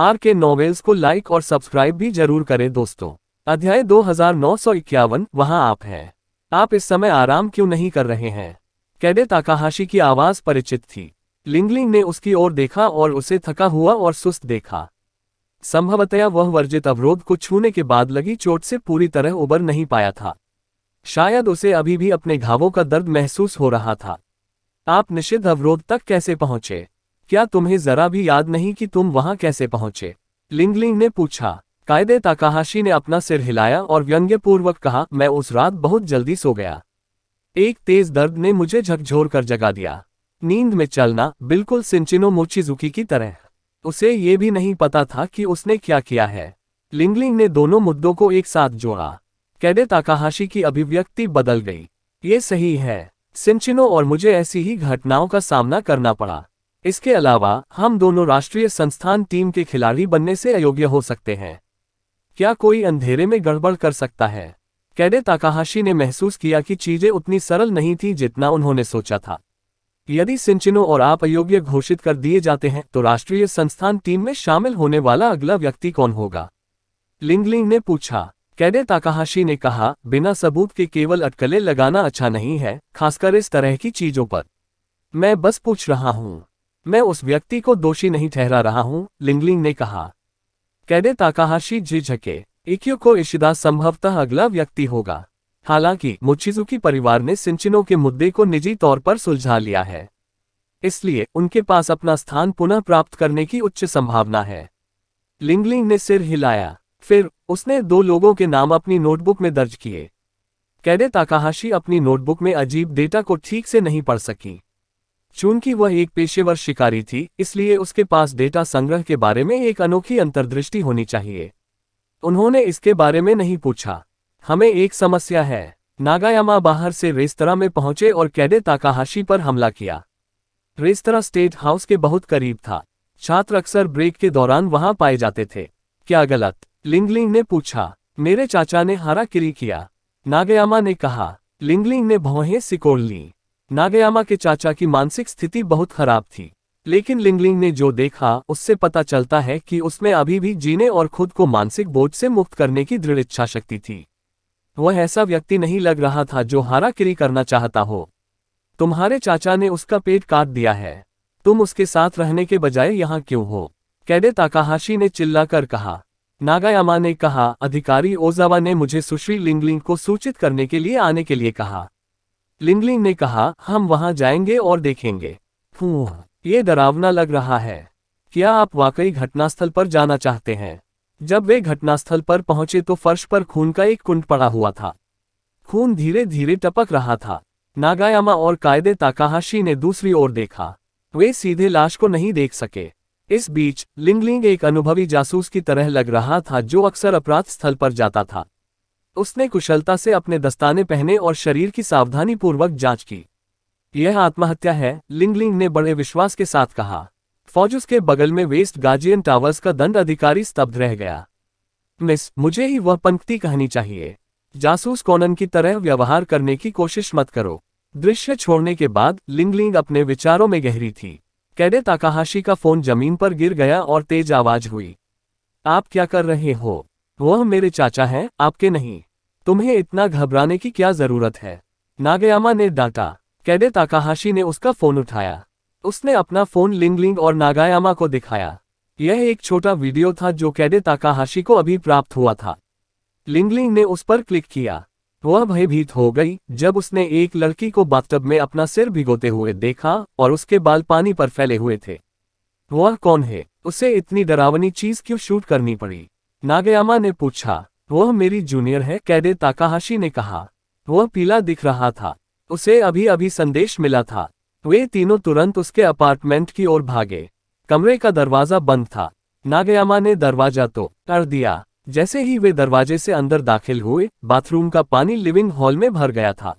Are के novels को like और सब्सक्राइब भी जरूर करें दोस्तों। अध्याय 2951, वहां आप हैं। आप इस समय आराम क्यों नहीं कर रहे हैं? कैडे ताकाहाशी की आवाज परिचित थी। लिंगलिंग ने उसकी ओर देखा और उसे थका हुआ और सुस्त देखा। संभवतया वह वर्जित अवरोध को छूने के बाद लगी चोट से पूरी तरह उबर नहीं पाया था। शायद उसे अभी भी अपने घावों का दर्द महसूस हो रहा था। आप निषिद्ध अवरोध तक कैसे पहुंचे? क्या तुम्हें जरा भी याद नहीं कि तुम वहां कैसे पहुंचे? लिंगलिंग ने पूछा। कायदे ताकाहाशी ने अपना सिर हिलाया और व्यंग्यपूर्वक कहा, मैं उस रात बहुत जल्दी सो गया। एक तेज दर्द ने मुझे झकझोर कर जगा दिया। नींद में चलना, बिल्कुल शिनचिनो मोचिजुकी की तरह। उसे ये भी नहीं पता था कि उसने क्या किया है। लिंगलिंग ने दोनों मुद्दों को एक साथ जोड़ा। कैडे ताकाहाशी की अभिव्यक्ति बदल गई। ये सही है, शिनचिनो और मुझे ऐसी ही घटनाओं का सामना करना पड़ा। इसके अलावा हम दोनों राष्ट्रीय संस्थान टीम के खिलाड़ी बनने से अयोग्य हो सकते हैं। क्या कोई अंधेरे में गड़बड़ कर सकता है? कैडे ताकाहाशी ने महसूस किया कि चीजें उतनी सरल नहीं थी जितना उन्होंने सोचा था। यदि शिनचिनो और आप अयोग्य घोषित कर दिए जाते हैं तो राष्ट्रीय संस्थान टीम में शामिल होने वाला अगला व्यक्ति कौन होगा? लिंगलिंग ने पूछा। कैडे ताकाहाशी ने कहा, बिना सबूत के केवल अटकलें लगाना अच्छा नहीं है, खासकर इस तरह की चीजों पर। मैं बस पूछ रहा हूं, मैं उस व्यक्ति को दोषी नहीं ठहरा रहा हूं, लिंगलिंग ने कहा। कैडे ताकाहाशी झिझके। इक्यो इशिदा संभवतः अगला व्यक्ति होगा। हालांकि मोचिजुकी परिवार ने शिनचिनो के मुद्दे को निजी तौर पर सुलझा लिया है, इसलिए उनके पास अपना स्थान पुनः प्राप्त करने की उच्च संभावना है। लिंगलिंग ने सिर हिलाया। फिर उसने दो लोगों के नाम अपनी नोटबुक में दर्ज किए। कैडे ताकाहाशी अपनी नोटबुक में अजीब डेटा को ठीक से नहीं पढ़ सकी। चूंकि वह एक पेशेवर शिकारी थी, इसलिए उसके पास डेटा संग्रह के बारे में एक अनोखी अंतर्दृष्टि होनी चाहिए। उन्होंने इसके बारे में नहीं पूछा। हमें एक समस्या है। नागायामा बाहर से रेस्तरां में पहुंचे और कैडे ताकाहाशी पर हमला किया। रेस्तरां स्टेट हाउस के बहुत करीब था। छात्र अक्सर ब्रेक के दौरान वहां पाए जाते थे। क्या गलत? लिंगलिंग ने पूछा। मेरे चाचा ने हाराकिरी किया, नागायामा ने कहा। लिंगलिंग ने भौहें सिकोड़ ली। नागायामा के चाचा की मानसिक स्थिति बहुत खराब थी, लेकिन लिंगलिंग ने जो देखा उससे पता चलता है कि उसमें अभी भी जीने और खुद को मानसिक बोझ से मुक्त करने की दृढ़ इच्छा शक्ति थी। वह ऐसा व्यक्ति नहीं लग रहा था जो हाराकिरी करना चाहता हो। तुम्हारे चाचा ने उसका पेट काट दिया है। तुम उसके साथ रहने के बजाय यहाँ क्यों हो? कैडे ताकाहाशी ने चिल्लाकर कहा। नागायामा ने कहा, अधिकारी ओजावा ने मुझे सुश्री लिंगलिंग को सूचित करने के लिए आने के लिए कहा। लिंगलिंग ने कहा, हम वहां जाएंगे और देखेंगे। ये डरावना लग रहा है। क्या आप वाकई घटनास्थल पर जाना चाहते हैं? जब वे घटनास्थल पर पहुंचे तो फर्श पर खून का एक कुंड पड़ा हुआ था। खून धीरे धीरे टपक रहा था। नागायामा और कायदे ताकाहाशी ने दूसरी ओर देखा। वे सीधे लाश को नहीं देख सके। इस बीच लिंगलिंग एक अनुभवी जासूस की तरह लग रहा था जो अक्सर अपराध स्थल पर जाता था। उसने कुशलता से अपने दस्ताने पहने और शरीर की सावधानीपूर्वक जांच की। यह आत्महत्या है, लिंगलिंग ने बड़े विश्वास के साथ कहा। फौज के बगल में वेस्ट गार्जियन टावर्स का दंड अधिकारी स्तब्ध रह गया। मिस, मुझे ही वह पंक्ति कहनी चाहिए। जासूस कोनन की तरह व्यवहार करने की कोशिश मत करो। दृश्य छोड़ने के बाद लिंगलिंग अपने विचारों में गहरी थी। कैडे ताकाहाशी का फोन जमीन पर गिर गया और तेज आवाज हुई। आप क्या कर रहे हो? वह मेरे चाचा हैं, आपके नहीं। तुम्हें इतना घबराने की क्या जरूरत है? नागायामा ने डांटा। कैडे ताकाहाशी ने उसका फोन उठाया। उसने अपना फोन लिंगलिंग और नागायामा को दिखाया। यह एक छोटा वीडियो था जो कैडे ताकाहाशी को अभी प्राप्त हुआ था। लिंगलिंग ने उस पर क्लिक किया। वह भयभीत हो गई जब उसने एक लड़की को बाथटब में अपना सिर भिगोते हुए देखा और उसके बाल पानी पर फैले हुए थे। वह कौन है? उसे इतनी डरावनी चीज क्यों शूट करनी पड़ी? नागायामा ने पूछा। वह मेरी जूनियर है, कैडे ताकाहाशी ने कहा। वह पीला दिख रहा था। उसे अभी अभी संदेश मिला था। वे तीनों तुरंत उसके अपार्टमेंट की ओर भागे। कमरे का दरवाजा बंद था। नागायामा ने दरवाजा तो कर दिया। जैसे ही वे दरवाजे से अंदर दाखिल हुए, बाथरूम का पानी लिविंग हॉल में भर गया था।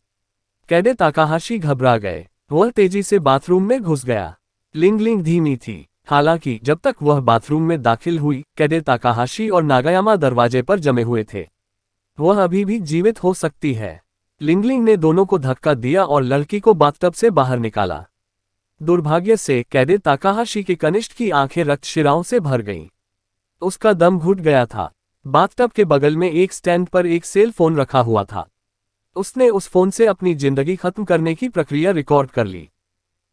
कैडे ताकाहाशी घबरा गए। वह तेजी से बाथरूम में घुस गया। लिंगलिंग धीमी थी। हालांकि जब तक वह बाथरूम में दाखिल हुई, कैडे ताकाहाशी और नागायामा दरवाजे पर जमे हुए थे। वह अभी भी जीवित हो सकती है। लिंगलिंग ने दोनों को धक्का दिया और लड़की को बाथटब से बाहर निकाला। दुर्भाग्य से कैडे ताकाहाशी के कनिष्ठ की आंखें रक्तशिराओं से भर गईं। उसका दम घुट गया था। बाथटब के बगल में एक स्टैंड पर एक सेल फोन रखा हुआ था। उसने उस फोन से अपनी जिंदगी खत्म करने की प्रक्रिया रिकॉर्ड कर ली।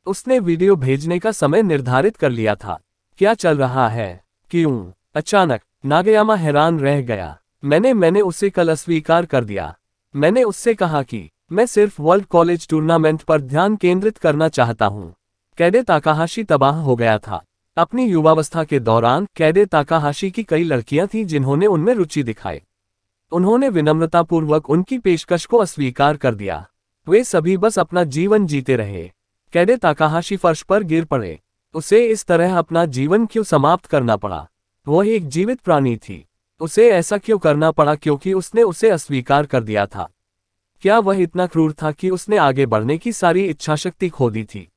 उसने वीडियो भेजने का समय निर्धारित कर लिया था। क्या चल रहा है? क्यों? अचानक नागयामा हैरान रह गया। मैंने उसे कल अस्वीकार कर दिया। मैंने उससे कहा कि मैं सिर्फ वर्ल्ड कॉलेज टूर्नामेंट पर ध्यान केंद्रित करना चाहता हूं। कैडे ताकाहाशी तबाह हो गया था। अपनी युवावस्था के दौरान कैडे ताकाहाशी की कई लड़कियां थीं जिन्होंने उनमें रुचि दिखाई। उन्होंने विनम्रतापूर्वक उनकी पेशकश को अस्वीकार कर दिया। वे सभी बस अपना जीवन जीते रहे। कैडे ताकाहाशी फर्श पर गिर पड़े। उसे इस तरह अपना जीवन क्यों समाप्त करना पड़ा? वह एक जीवित प्राणी थी। उसे ऐसा क्यों करना पड़ा क्योंकि उसने उसे अस्वीकार कर दिया था? क्या वह इतना क्रूर था कि उसने आगे बढ़ने की सारी इच्छाशक्ति खो दी थी?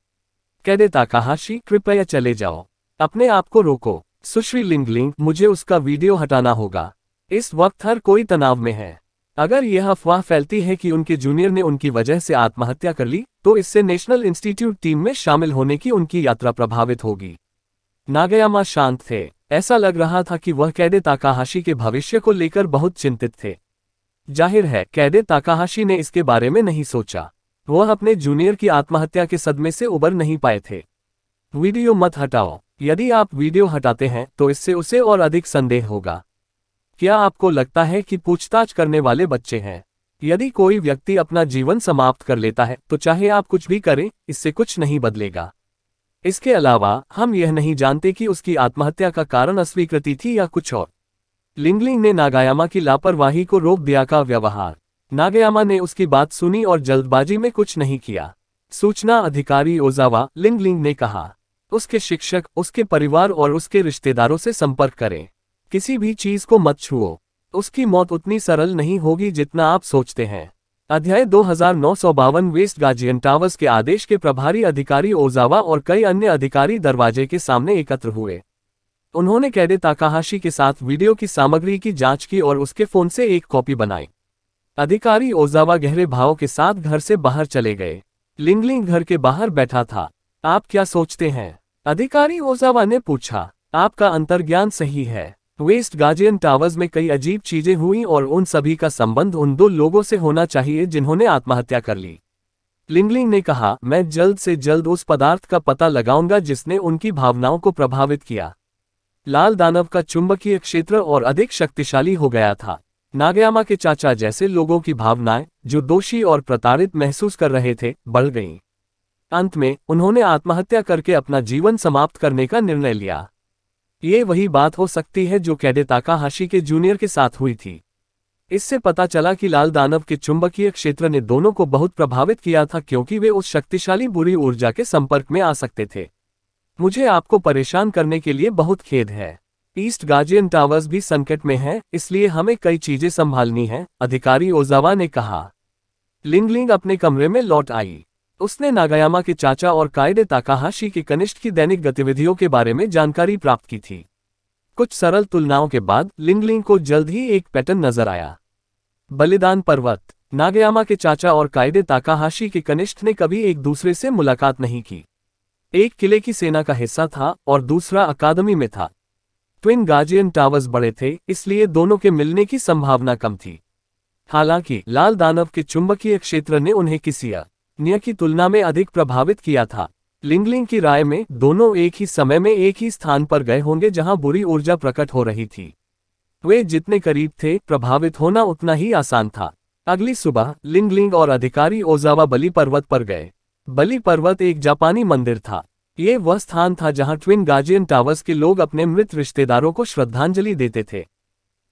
कैडे ताकाहाशी, कृपया चले जाओ। अपने आप को रोको। सुश्री लिंगलिंग, मुझे उसका वीडियो हटाना होगा। इस वक्त हर कोई तनाव में है। अगर यह अफवाह फैलती है कि उनके जूनियर ने उनकी वजह से आत्महत्या कर ली, तो इससे नेशनल इंस्टीट्यूट टीम में शामिल होने की उनकी यात्रा प्रभावित होगी। नागयामा शांत थे। ऐसा लग रहा था कि वह कैडे ताकाहाशी के भविष्य को लेकर बहुत चिंतित थे। जाहिर है कैडे ताकाहाशी ने इसके बारे में नहीं सोचा। वह अपने जूनियर की आत्महत्या के सदमे से उबर नहीं पाए थे। वीडियो मत हटाओ। यदि आप वीडियो हटाते हैं तो इससे उसे और अधिक संदेह होगा। क्या आपको लगता है कि पूछताछ करने वाले बच्चे हैं? यदि कोई व्यक्ति अपना जीवन समाप्त कर लेता है तो चाहे आप कुछ भी करें, इससे कुछ नहीं बदलेगा। इसके अलावा हम यह नहीं जानते कि उसकी आत्महत्या का कारण अस्वीकृति थी या कुछ और। लिंगलिंग ने नागायामा की लापरवाही को रोक दिया का व्यवहार। नागयामा ने उसकी बात सुनी और जल्दबाजी में कुछ नहीं किया। सूचना अधिकारी ओजावा, लिंगलिंग ने कहा, उसके शिक्षक, उसके परिवार और उसके रिश्तेदारों से संपर्क करें। किसी भी चीज को मत छुओ। उसकी मौत उतनी सरल नहीं होगी जितना आप सोचते हैं। अध्याय 2952 वेस्ट गाजियन टावर्स के आदेश के प्रभारी अधिकारी ओजावा और कई अन्य अधिकारी दरवाजे के सामने एकत्र हुए। उन्होंने कैडे ताकाहाशी के साथ वीडियो की सामग्री की जांच की और उसके फोन से एक कॉपी बनाई। अधिकारी ओजावा गहरे भाव के साथ घर से बाहर चले गए। लिंगलिंग घर के बाहर बैठा था। आप क्या सोचते हैं? अधिकारी ओजावा ने पूछा। आपका अंतर्ज्ञान सही है। वेस्ट गाजियन टावर्स में कई अजीब चीजें हुई और उन सभी का संबंध उन दो लोगों से होना चाहिए जिन्होंने आत्महत्या कर ली। लिंगलिंग ने कहा, मैं जल्द से जल्द उस पदार्थ का पता लगाऊंगा जिसने उनकी भावनाओं को प्रभावित किया। लाल दानव का चुंबकीय क्षेत्र और अधिक शक्तिशाली हो गया था। नागयामा के चाचा जैसे लोगों की भावनाएं, जो दोषी और प्रताड़ित महसूस कर रहे थे, बढ़ गईं। अंत में उन्होंने आत्महत्या करके अपना जीवन समाप्त करने का निर्णय लिया। ये वही बात हो सकती है जो कैडे ताकाहाशी के जूनियर के साथ हुई थी। इससे पता चला कि लाल दानव के चुंबकीय क्षेत्र ने दोनों को बहुत प्रभावित किया था क्योंकि वे उस शक्तिशाली बुरी ऊर्जा के संपर्क में आ सकते थे। मुझे आपको परेशान करने के लिए बहुत खेद है। ईस्ट गाजियन टावर्स भी संकट में है, इसलिए हमें कई चीजें संभालनी हैं, अधिकारी ओजावा ने कहा। लिंगलिंग अपने कमरे में लौट आई। उसने नागायामा के चाचा और काइडे ताकाहाशी के कनिष्ठ की दैनिक गतिविधियों के बारे में जानकारी प्राप्त की थी। कुछ सरल तुलनाओं के बाद लिंगलिंग को जल्द ही एक पैटर्न नजर आया। बलिदान पर्वत। नागायामा के चाचा और काइडे ताकाहाशी के कनिष्ठ ने कभी एक दूसरे से मुलाकात नहीं की। एक किले की सेना का हिस्सा था और दूसरा अकादमी में था। ट्विन गाजियन टावर्स बड़े थे, इसलिए दोनों के मिलने की संभावना कम थी। हालांकि लाल दानव के चुंबकीय क्षेत्र ने उन्हें किसी अन्य की तुलना में अधिक प्रभावित किया था। लिंगलिंग की राय में दोनों एक ही समय में एक ही स्थान पर गए होंगे जहां बुरी ऊर्जा प्रकट हो रही थी। वे जितने करीब थे, प्रभावित होना उतना ही आसान था। अगली सुबह लिंगलिंग और अधिकारी ओजावा बलि पर्वत पर गए। बलि पर्वत एक जापानी मंदिर था। ये वह स्थान था जहां ट्विन गाजियन टावर्स के लोग अपने मृत रिश्तेदारों को श्रद्धांजलि देते थे।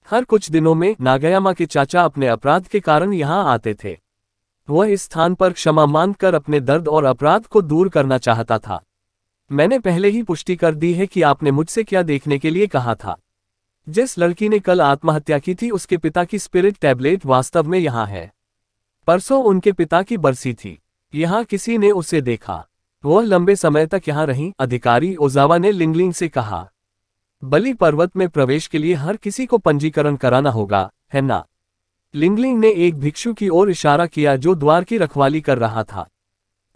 हर कुछ दिनों में नागायामा के चाचा अपने अपराध के कारण यहां आते थे। वह इस स्थान पर क्षमा मांगकर अपने दर्द और अपराध को दूर करना चाहता था। मैंने पहले ही पुष्टि कर दी है कि आपने मुझसे क्या देखने के लिए कहा था। जिस लड़की ने कल आत्महत्या की थी उसके पिता की स्पिरिट टैबलेट वास्तव में यहाँ है। परसों उनके पिता की बरसी थी। यहाँ किसी ने उसे देखा। वह लंबे समय तक यहाँ रही, अधिकारी ओजावा ने लिंगलिंग से कहा। बलि पर्वत में प्रवेश के लिए हर किसी को पंजीकरण कराना होगा, है ना? लिंगलिंग ने एक भिक्षु की ओर इशारा किया जो द्वार की रखवाली कर रहा था।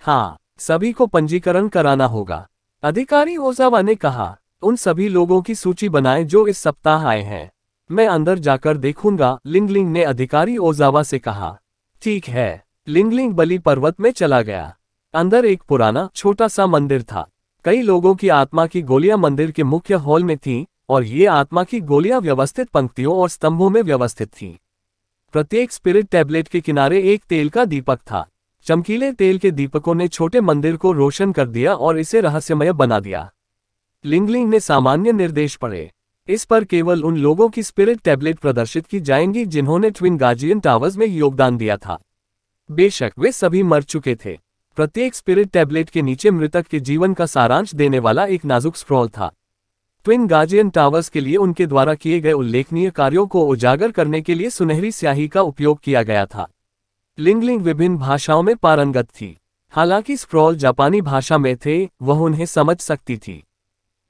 हाँ, सभी को पंजीकरण कराना होगा, अधिकारी ओजावा ने कहा। उन सभी लोगों की सूची बनाएं जो इस सप्ताह आए हैं। मैं अंदर जाकर देखूंगा, लिंगलिंग ने अधिकारी ओजावा से कहा। ठीक है। लिंगलिंग बलि पर्वत में चला गया। अंदर एक पुराना छोटा सा मंदिर था। कई लोगों की आत्मा की गोलियां मंदिर के मुख्य हॉल में थीं, और ये आत्मा की गोलियां व्यवस्थित पंक्तियों और स्तंभों में व्यवस्थित थीं। प्रत्येक स्पिरिट टैबलेट के किनारे एक तेल का दीपक था। चमकीले तेल के दीपकों ने छोटे मंदिर को रोशन कर दिया और इसे रहस्यमय बना दिया। लिंगलिंग ने सामान्य निर्देश पढ़े। इस पर केवल उन लोगों की स्पिरिट टैबलेट प्रदर्शित की जाएंगी जिन्होंने ट्विन गार्जियन टावर्स में योगदान दिया था। बेशक वे सभी मर चुके थे। प्रत्येक स्पिरिट टैबलेट के नीचे मृतक के जीवन का सारांश देने वाला एक नाजुक स्क्रॉल था। ट्विन गार्जियन टावर्स के लिए उनके द्वारा किए गए उल्लेखनीय कार्यों को उजागर करने के लिए सुनहरी स्याही का उपयोग किया गया था। लिंगलिंग विभिन्न भाषाओं में पारंगत थी। हालांकि स्क्रॉल जापानी भाषा में थे, वह उन्हें समझ सकती थी।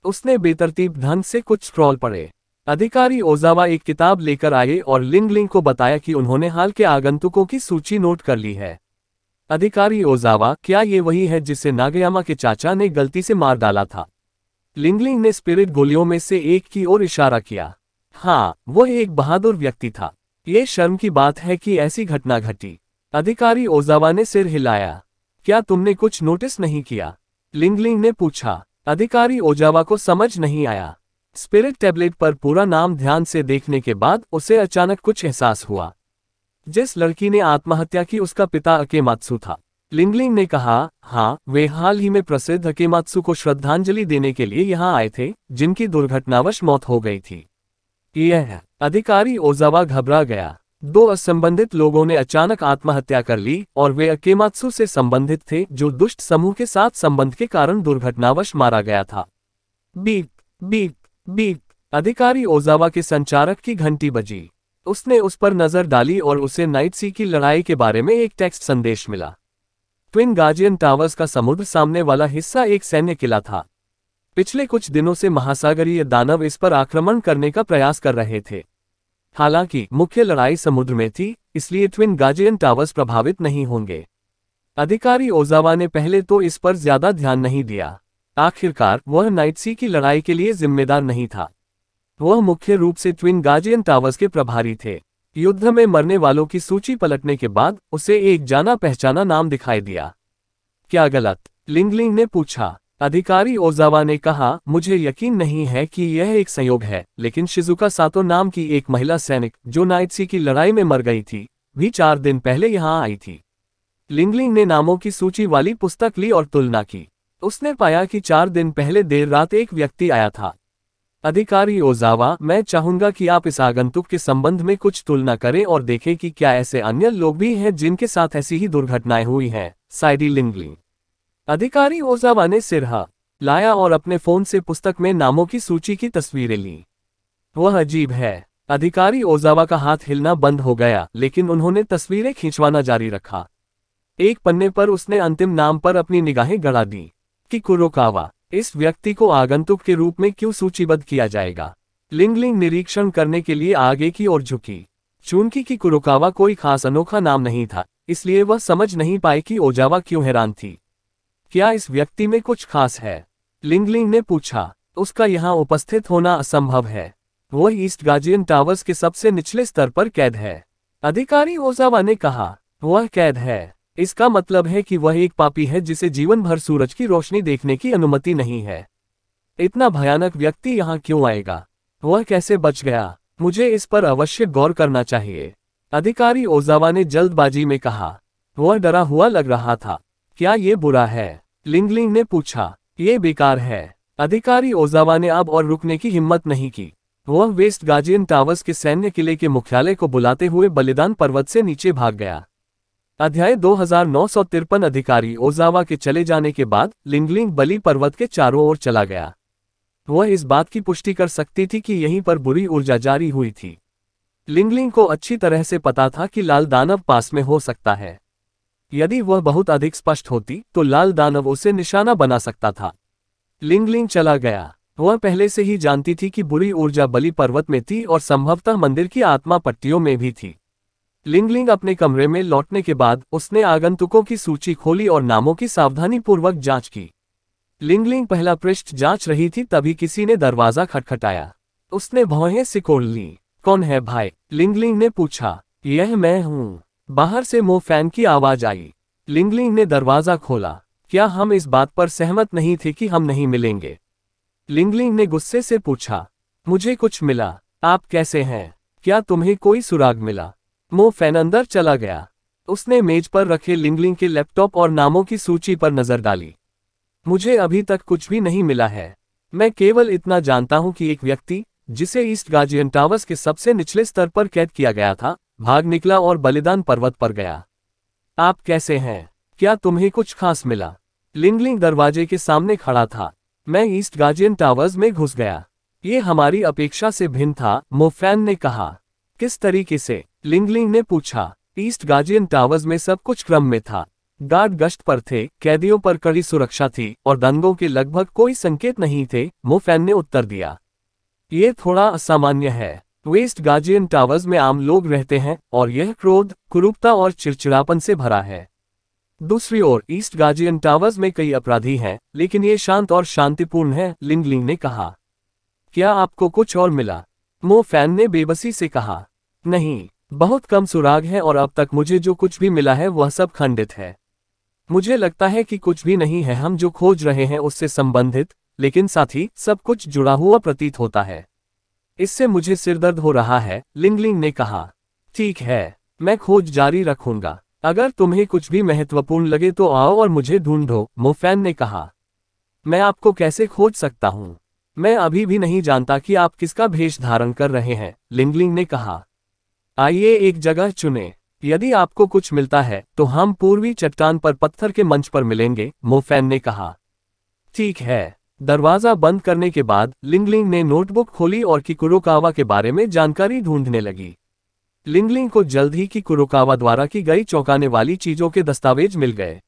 उसने बेतरतीब ढंग से कुछ स्क्रॉल पढ़े। अधिकारी ओजावा एक किताब लेकर आए और लिंगलिंग को बताया कि उन्होंने हाल के आगंतुकों की सूची नोट कर ली है। अधिकारी ओजावा, क्या ये वही है जिसे नागयामा के चाचा ने गलती से मार डाला था? लिंगलिंग ने स्पिरिट गोलियों में से एक की ओर इशारा किया। हाँ, वह एक बहादुर व्यक्ति था। ये शर्म की बात है कि ऐसी घटना घटी। अधिकारी ओजावा ने सिर हिलाया। क्या तुमने कुछ नोटिस नहीं किया? लिंगलिंग ने पूछा। अधिकारी ओजावा को समझ नहीं आया। स्पिरिट टैबलेट पर पूरा नाम ध्यान से देखने के बाद उसे अचानक कुछ एहसास हुआ। जिस लड़की ने आत्महत्या की उसका पिता अकेमात्सु था। लिंगलिंग ने कहा, हाँ, वे हाल ही में प्रसिद्ध अकेमात्सु को श्रद्धांजलि देने के लिए यहाँ आए थे, जिनकी दुर्घटनावश मौत हो गई थी। यह अधिकारी ओजावा घबरा गया। 2 असंबंधित लोगों ने अचानक आत्महत्या कर ली और वे अकेमात्सु से संबंधित थे, जो दुष्ट समूह के साथ संबंध के कारण दुर्घटनावश मारा गया था। Beep beep beep. अधिकारी ओजावा के संचारक की घंटी बजी। उसने उस पर नजर डाली और उसे नाइट सी की लड़ाई के बारे में एक टेक्स्ट संदेश मिला। ट्विन गार्जियन टावर्स का समुद्र सामने वाला हिस्सा एक सैन्य किला था। पिछले कुछ दिनों से महासागरीय दानव इस पर आक्रमण करने का प्रयास कर रहे थे। हालांकि मुख्य लड़ाई समुद्र में थी, इसलिए ट्विन गार्जियन टावर्स प्रभावित नहीं होंगे। अधिकारी ओजावा ने पहले तो इस पर ज्यादा ध्यान नहीं दिया। आखिरकार वह नाइट सी की लड़ाई के लिए जिम्मेदार नहीं था। वह मुख्य रूप से ट्विन गार्जियन टावर्स के प्रभारी थे। युद्ध में मरने वालों की सूची पलटने के बाद उसे एक जाना पहचाना नाम दिखाई दिया। क्या गलत? लिंगलिंग ने पूछा। अधिकारी ओजावा ने कहा, मुझे यकीन नहीं है कि यह एक संयोग है, लेकिन शिजुका सातो नाम की एक महिला सैनिक जो नाइट सी की लड़ाई में मर गई थी, भी 4 दिन पहले यहाँ आई थी। लिंगलिंग ने नामों की सूची वाली पुस्तक ली और तुलना की। उसने पाया कि 4 दिन पहले देर रात एक व्यक्ति आया था। अधिकारी ओजावा, मैं चाहूंगा कि आप इस आगंतुक के संबंध में कुछ तुलना करें और देखें कि क्या ऐसे अन्य लोग भी हैं जिनके साथ ऐसी ही दुर्घटनाएं हुई हैं। साइडी लिंगलिंग। अधिकारी ओजावा ने सिर हिलाया और अपने फोन से पुस्तक में नामों की सूची की तस्वीरें ली। वह अजीब है। अधिकारी ओजावा का हाथ हिलना बंद हो गया, लेकिन उन्होंने तस्वीरें खींचवाना जारी रखा। एक पन्ने पर उसने अंतिम नाम पर अपनी निगाहें गड़ा दी कि कुरोकावा। इस व्यक्ति को आगंतुक के रूप में क्यों सूचीबद्ध किया जाएगा? लिंगलिंग निरीक्षण करने के लिए आगे की ओर झुकी। चूंकि कि कुरोकावा कोई खास अनोखा नाम नहीं था, इसलिए वह समझ नहीं पाई कि ओजावा क्यों हैरान थी। क्या इस व्यक्ति में कुछ खास है? लिंगलिंग ने पूछा। उसका यहाँ उपस्थित होना असंभव है। वह ईस्ट गार्जियन टावर्स के सबसे निचले स्तर पर कैद है। अधिकारी ओजावा ने कहा। वह कैद है, इसका मतलब है कि वह एक पापी है जिसे जीवन भर सूरज की रोशनी देखने की अनुमति नहीं है। इतना भयानक व्यक्ति यहाँ क्यों आएगा? वह कैसे बच गया? मुझे इस पर अवश्य गौर करना चाहिए। अधिकारी ओजावा ने जल्दबाजी में कहा। वह डरा हुआ लग रहा था। क्या ये बुरा है? लिंगलिंग ने पूछा। ये बेकार है। अधिकारी ओजावा ने अब और रुकने की हिम्मत नहीं की। वह वेस्ट गार्जियन टावर्स के सैन्य किले के मुख्यालय को बुलाते हुए बलिदान पर्वत से नीचे भाग गया। अध्याय 2953। अधिकारी ओजावा के चले जाने के बाद लिंगलिंग बलि पर्वत के चारों ओर चला गया। वह इस बात की पुष्टि कर सकती थी कि यहीं पर बुरी ऊर्जा जारी हुई थी। लिंगलिंग को अच्छी तरह से पता था कि लाल दानव पास में हो सकता है। यदि वह बहुत अधिक स्पष्ट होती तो लाल दानव उसे निशाना बना सकता था। लिंगलिंग चला गया। वह पहले से ही जानती थी कि बुरी ऊर्जा बलि पर्वत में थी और संभवतः मंदिर की आत्मा पट्टियों में भी थी। लिंगलिंग अपने कमरे में लौटने के बाद उसने आगंतुकों की सूची खोली और नामों की सावधानीपूर्वक जांच की। लिंगलिंग पहला पृष्ठ जांच रही थी तभी किसी ने दरवाजा खटखटाया। उसने भौहें सिकोड़ ली। कौन है भाई? लिंगलिंग ने पूछा। यह मैं हूँ। बाहर से मो फैन की आवाज आई। लिंगलिंग ने दरवाजा खोला। क्या हम इस बात पर सहमत नहीं थे कि हम नहीं मिलेंगे? लिंगलिंग ने गुस्से से पूछा। मुझे कुछ मिला। आप कैसे हैं? क्या तुम्हें कोई सुराग मिला? मो फैन अंदर चला गया। उसने मेज पर रखे लिंगलिंग के लैपटॉप और नामों की सूची पर नजर डाली। मुझे अभी तक कुछ भी नहीं मिला है। मैं केवल इतना जानता हूं कि एक व्यक्ति, जिसे ईस्ट गार्जियन टावर्स के सबसे निचले स्तर पर कैद किया गया था, भाग निकला और बलिदान पर्वत पर गया। आप कैसे हैं? क्या तुम्हें कुछ खास मिला? लिंगलिंग दरवाजे के सामने खड़ा था। मैं ईस्ट गार्जियन टावर्स में घुस गया। ये हमारी अपेक्षा से भिन्न था, मो फैन ने कहा। किस तरीके से? लिंगलिंग ने पूछा। ईस्ट गार्जियन टावर्स में सब कुछ क्रम में था। गार्ड गश्त पर थे, कैदियों पर कड़ी सुरक्षा थी और दंगों के लगभग कोई संकेत नहीं थे, मो फैन ने उत्तर दिया। ये थोड़ा असामान्य है। वेस्ट गार्जियन टावर्स में आम लोग रहते हैं और यह क्रोध, कुरूपता और चिड़चिड़ापन से भरा है। दूसरी ओर ईस्ट गार्जियन टावर्स में कई अपराधी हैं, लेकिन ये शांत और शांतिपूर्ण है, लिंगलिंग ने कहा। क्या आपको कुछ और मिला? मो फैन ने बेबसी से कहा। नहीं, बहुत कम सुराग है और अब तक मुझे जो कुछ भी मिला है वह सब खंडित है। मुझे लगता है कि कुछ भी नहीं है हम जो खोज रहे हैं उससे संबंधित, लेकिन साथ ही सब कुछ जुड़ा हुआ प्रतीत होता है। इससे मुझे सिरदर्द हो रहा है, लिंगलिंग ने कहा। ठीक है, मैं खोज जारी रखूंगा। अगर तुम्हें कुछ भी महत्वपूर्ण लगे तो आओ और मुझे ढूंढो, मो फैन ने कहा। मैं आपको कैसे खोज सकता हूं? मैं अभी भी नहीं जानता कि आप किसका भेष धारण कर रहे हैं, लिंगलिंग ने कहा। आइए एक जगह चुनें। यदि आपको कुछ मिलता है तो हम पूर्वी चट्टान पर पत्थर के मंच पर मिलेंगे, मो फैन ने कहा। ठीक है। दरवाजा बंद करने के बाद लिंगलिंग ने नोटबुक खोली और किकुरोकावा के बारे में जानकारी ढूंढने लगी। लिंगलिंग को जल्द ही किकुरोकावा द्वारा की गई चौंकाने वाली चीजों के दस्तावेज मिल गए।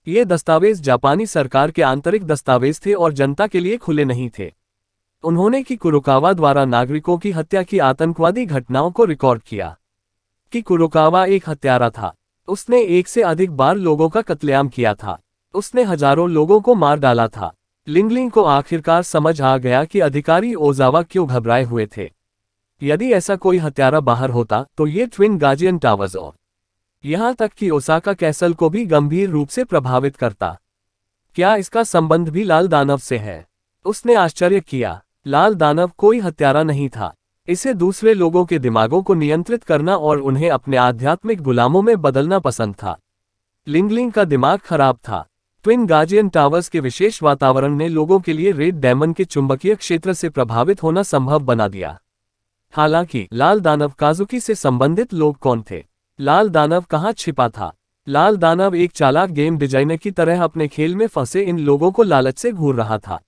ये दस्तावेज जापानी सरकार के आंतरिक दस्तावेज थे और जनता के लिए खुले नहीं थे। उन्होंने किकुरोकावा द्वारा नागरिकों की हत्या की आतंकवादी घटनाओं को रिकॉर्ड किया। किकुरोकावा एक हत्यारा था। उसने एक से अधिक बार लोगों का कत्लेआम किया था। उसने हजारों लोगों को मार डाला था। लिंगलिंग को आखिरकार समझ आ गया कि अधिकारी ओजावा क्यों घबराए हुए थे। यदि ऐसा कोई हत्यारा बाहर होता तो ये ट्विन गार्जियन टावर्स और यहां तक कि ओसाका कैसल को भी गंभीर रूप से प्रभावित करता। क्या इसका संबंध भी लाल दानव से है? उसने आश्चर्य किया। लाल दानव कोई हत्यारा नहीं था। इसे दूसरे लोगों के दिमागों को नियंत्रित करना और उन्हें अपने आध्यात्मिक गुलामों में बदलना पसंद था। लिंगलिंग का दिमाग खराब था। ट्विन गार्जियन टावर्स के विशेष वातावरण ने लोगों के लिए रेड डायमंड के चुंबकीय क्षेत्र से प्रभावित होना संभव बना दिया। हालांकि लाल दानव काजुकी से संबंधित लोग कौन थे? लाल दानव कहाँ छिपा था? लाल दानव एक चालाक गेम डिजाइनर की तरह अपने खेल में फंसे इन लोगों को लालच से घूर रहा था।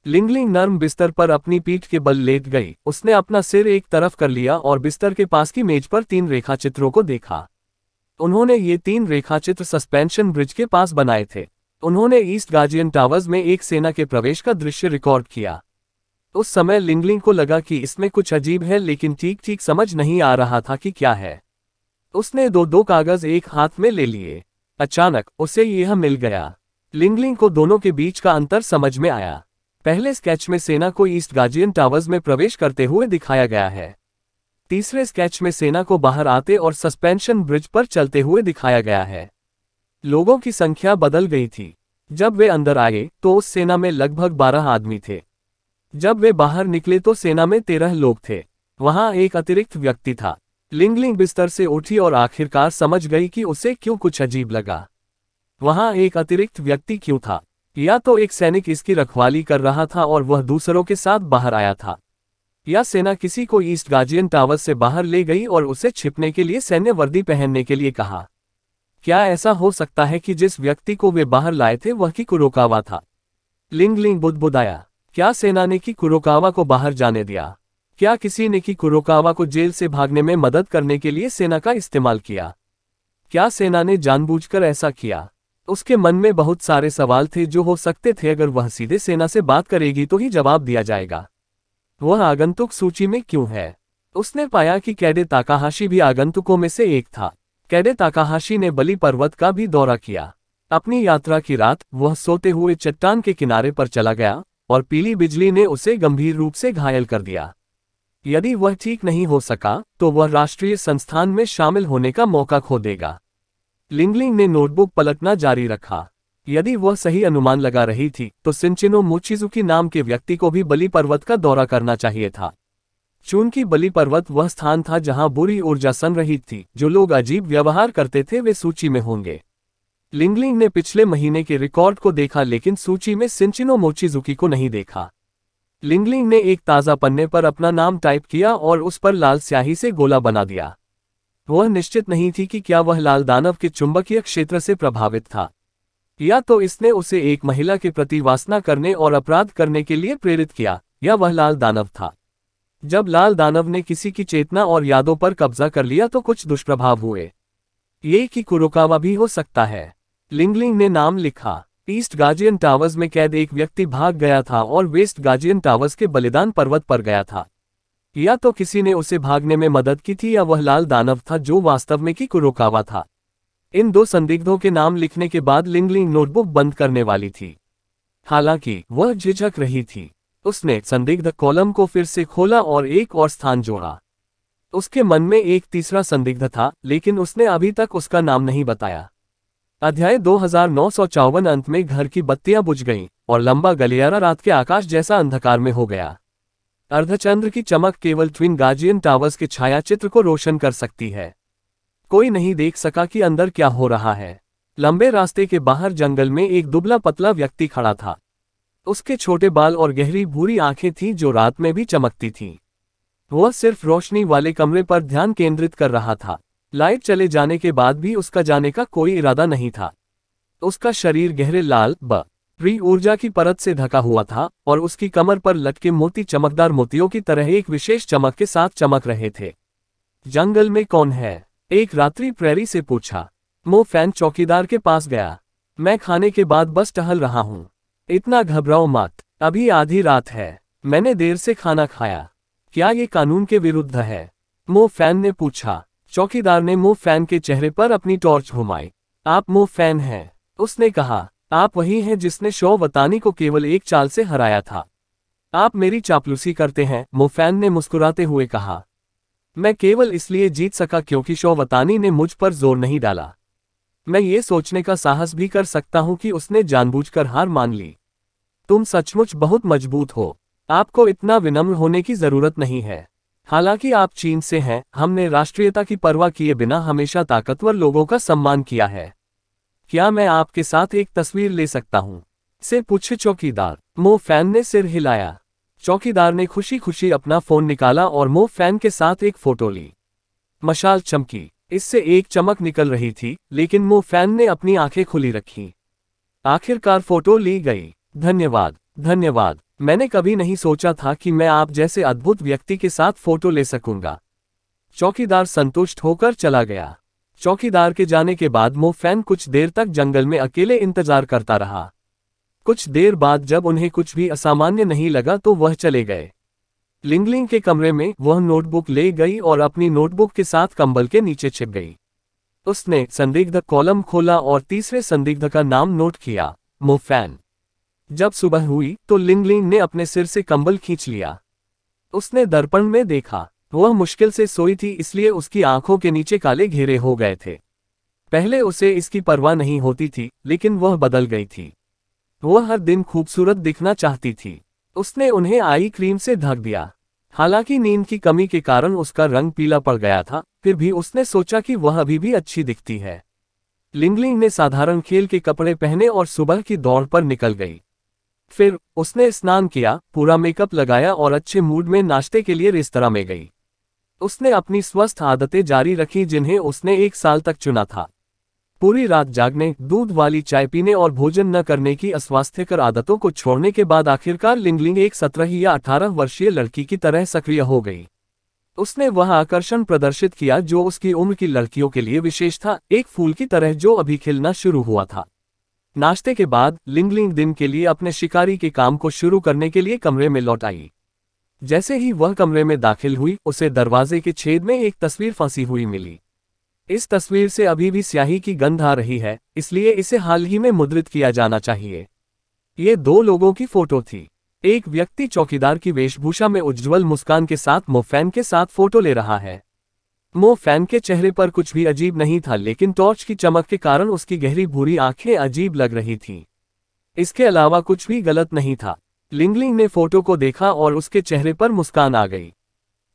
लिंगलिंग नर्म बिस्तर पर अपनी पीठ के बल लेट गई। उसने अपना सिर एक तरफ कर लिया और बिस्तर के पास की मेज पर 3 रेखाचित्रों को देखा। उन्होंने ये 3 रेखाचित्र सस्पेंशन ब्रिज के पास बनाए थे। उन्होंने ईस्ट गार्जियन टावर्स में एक सेना के प्रवेश का दृश्य रिकॉर्ड किया। उस समय लिंगलिंग को लगा कि इसमें कुछ अजीब है, लेकिन ठीक ठीक समझ नहीं आ रहा था कि क्या है। उसने दो कागज एक हाथ में ले लिए। अचानक उसे यह मिल गया। लिंगलिंग को दोनों के बीच का अंतर समझ में आया। पहले स्केच में सेना को ईस्ट गार्जियन टावर्स में प्रवेश करते हुए दिखाया गया है। तीसरे स्केच में सेना को बाहर आते और सस्पेंशन ब्रिज पर चलते हुए दिखाया गया है। लोगों की संख्या बदल गई थी। जब वे अंदर आए तो उस सेना में लगभग 12 आदमी थे। जब वे बाहर निकले तो सेना में 13 लोग थे। वहां एक अतिरिक्त व्यक्ति था। लिंगलिंग बिस्तर से उठी और आखिरकार समझ गई कि उसे क्यों कुछ अजीब लगा। वहां एक अतिरिक्त व्यक्ति क्यों था? या तो एक सैनिक इसकी रखवाली कर रहा था और वह दूसरों के साथ बाहर आया था, या सेना किसी को ईस्ट गार्जियन टावर्स से बाहर ले गई और उसे छिपने के लिए सैन्य वर्दी पहनने के लिए कहा। क्या ऐसा हो सकता है कि जिस व्यक्ति को वे बाहर लाए थे वह किकुरोकावा था? लिंगलिंग बुदबुदाया। क्या सेना ने किकुरोकावा को बाहर जाने दिया? क्या किसी ने किकुरोकावा को जेल से भागने में मदद करने के लिए सेना का इस्तेमाल किया? क्या सेना ने जानबूझकर ऐसा किया? उसके मन में बहुत सारे सवाल थे जो हो सकते थे अगर वह सीधे सेना से बात करेगी तो ही जवाब दिया जाएगा। वह आगंतुक सूची में क्यों है? उसने पाया कि कैडे ताकाहाशी भी आगंतुकों में से एक था। कैडे ताकाहाशी ने बलि पर्वत का भी दौरा किया। अपनी यात्रा की रात वह सोते हुए चट्टान के किनारे पर चला गया और पीली बिजली ने उसे गंभीर रूप से घायल कर दिया। यदि वह ठीक नहीं हो सका तो वह राष्ट्रीय संस्थान में शामिल होने का मौका खो देगा। लिंगलिंग ने नोटबुक पलटना जारी रखा। यदि वह सही अनुमान लगा रही थी तो शिनचिनो मोचिजुकी नाम के व्यक्ति को भी बलि पर्वत का दौरा करना चाहिए था। चूंकि बलि पर्वत वह स्थान था जहां बुरी ऊर्जा संग्रहित थी, जो लोग अजीब व्यवहार करते थे वे सूची में होंगे। लिंगलिंग ने पिछले महीने के रिकॉर्ड को देखा लेकिन सूची में शिनचिनो मोचिजुकी को नहीं देखा। लिंगलिंग ने एक ताज़ा पन्ने पर अपना नाम टाइप किया और उस पर लाल स्याही से गोला बना दिया। वह निश्चित नहीं थी कि क्या वह लाल दानव के चुंबकीय क्षेत्र से प्रभावित था, या तो इसने उसे एक महिला के प्रति वासना करने और अपराध करने के लिए प्रेरित किया, या वह लाल दानव था। जब लाल दानव ने किसी की चेतना और यादों पर कब्जा कर लिया तो कुछ दुष्प्रभाव हुए। ये कि कुरोकावा भी हो सकता है। लिंगलिंग ने नाम लिखा। ईस्ट गाजियन टावर्स में कैद एक व्यक्ति भाग गया था और वेस्ट गाजियन टावर्स के बलिदान पर्वत पर गया था। या तो किसी ने उसे भागने में मदद की थी या वह लाल दानव था जो वास्तव में कि कुरोकावा था। इन दो संदिग्धों के नाम लिखने के बाद लिंगलिंग नोटबुक बंद करने वाली थी। हालांकि वह झिझक रही थी। उसने संदिग्ध कॉलम को फिर से खोला और एक और स्थान जोड़ा। उसके मन में एक तीसरा संदिग्ध था, लेकिन उसने अभी तक उसका नाम नहीं बताया। अध्याय 2954 अंत में घर की बत्तियां बुझ गईं और लंबा गलियारा रात के आकाश जैसा अंधकार में हो गया। अर्धचंद्र की चमक केवल ट्विन गाजियन टावर्स के छायाचित्र को रोशन कर सकती है। कोई नहीं देख सका कि अंदर क्या हो रहा है। लंबे रास्ते के बाहर जंगल में एक दुबला पतला व्यक्ति खड़ा था। उसके छोटे बाल और गहरी भूरी आंखें थीं जो रात में भी चमकती थीं। वह सिर्फ रोशनी वाले कमरे पर ध्यान केंद्रित कर रहा था। लाइट चले जाने के बाद भी उसका जाने का कोई इरादा नहीं था। उसका शरीर गहरे लाल प्री ऊर्जा की परत से ढका हुआ था और उसकी कमर पर लटके मोती चमकदार मोतियों की तरह एक विशेष चमक के साथ चमक रहे थे। जंगल में कौन है? एक रात्रि प्रेरी से पूछा। मो फैन चौकीदार के पास गया। मैं खाने के बाद बस टहल रहा हूं। इतना घबराओ मत, अभी आधी रात है। मैंने देर से खाना खाया। क्या ये कानून के विरुद्ध है? मो फैन ने पूछा। चौकीदार ने मो फैन के चेहरे पर अपनी टॉर्च घुमाई। आप मो फैन हैं, उसने कहा। आप वही हैं जिसने शो वतानी को केवल एक चाल से हराया था। आप मेरी चापलूसी करते हैं, मो फैन ने मुस्कुराते हुए कहा। मैं केवल इसलिए जीत सका क्योंकि शो वतानी ने मुझ पर जोर नहीं डाला। मैं ये सोचने का साहस भी कर सकता हूं कि उसने जानबूझकर हार मान ली। तुम सचमुच बहुत मजबूत हो। आपको इतना विनम्र होने की जरूरत नहीं है। हालांकि आप चीन से हैं, हमने राष्ट्रीयता की परवाह किए बिना हमेशा ताकतवर लोगों का सम्मान किया है। क्या मैं आपके साथ एक तस्वीर ले सकता हूं? से पूछे चौकीदार। मो फैन ने सिर हिलाया। चौकीदार ने खुशी खुशी अपना फोन निकाला और मो फैन के साथ एक फोटो ली। मशाल चमकी। इससे एक चमक निकल रही थी, लेकिन मो फैन ने अपनी आंखें खुली रखीं। आखिरकार फोटो ली गई। धन्यवाद, धन्यवाद। मैंने कभी नहीं सोचा था कि मैं आप जैसे अद्भुत व्यक्ति के साथ फोटो ले सकूंगा। चौकीदार संतुष्ट होकर चला गया। चौकीदार के जाने के बाद मो फैन कुछ देर तक जंगल में अकेले इंतजार करता रहा। कुछ देर बाद जब उन्हें कुछ भी असामान्य नहीं लगा तो वह चले गए। लिंगलिंग के कमरे में वह नोटबुक ले गई और अपनी नोटबुक के साथ कंबल के नीचे छिप गई। उसने संदिग्ध कॉलम खोला और तीसरे संदिग्ध का नाम नोट किया, मो फैन। जब सुबह हुई तो लिंगलिंग ने अपने सिर से कंबल खींच लिया। उसने दर्पण में देखा। वह मुश्किल से सोई थी, इसलिए उसकी आंखों के नीचे काले घेरे हो गए थे। पहले उसे इसकी परवाह नहीं होती थी, लेकिन वह बदल गई थी। वह हर दिन खूबसूरत दिखना चाहती थी। उसने उन्हें आई क्रीम से ढक दिया। हालांकि नींद की कमी के कारण उसका रंग पीला पड़ गया था, फिर भी उसने सोचा कि वह अभी भी अच्छी दिखती है। लिंगलिंग ने साधारण खेल के कपड़े पहने और सुबह की दौड़ पर निकल गई। फिर उसने स्नान किया, पूरा मेकअप लगाया और अच्छे मूड में नाश्ते के लिए रेस्तरां में गई। उसने अपनी स्वस्थ आदतें जारी रखी जिन्हें उसने 1 साल तक चुना था। पूरी रात जागने, दूध वाली चाय पीने और भोजन न करने की अस्वास्थ्यकर आदतों को छोड़ने के बाद आखिरकार लिंगलिंग एक 17 या 18 वर्षीय लड़की की तरह सक्रिय हो गई। उसने वह आकर्षण प्रदर्शित किया जो उसकी उम्र की लड़कियों के लिए विशेष था, एक फूल की तरह जो अभी खिलना शुरू हुआ था। नाश्ते के बाद लिंगलिंग दिन के लिए अपने शिकारी के काम को शुरू करने के लिए कमरे में लौट आई। जैसे ही वह कमरे में दाखिल हुई, उसे दरवाजे के छेद में एक तस्वीर फंसी हुई मिली। इस तस्वीर से अभी भी स्याही की गंध आ रही है, इसलिए इसे हाल ही में मुद्रित किया जाना चाहिए। ये दो लोगों की फोटो थी। एक व्यक्ति चौकीदार की वेशभूषा में उज्ज्वल मुस्कान के साथ मोफैन के साथ फोटो ले रहा है। मोफैन के चेहरे पर कुछ भी अजीब नहीं था, लेकिन टॉर्च की चमक के कारण उसकी गहरी भूरी आंखें अजीब लग रही थीं। इसके अलावा कुछ भी गलत नहीं था। लिंगलिंग ने फोटो को देखा और उसके चेहरे पर मुस्कान आ गई।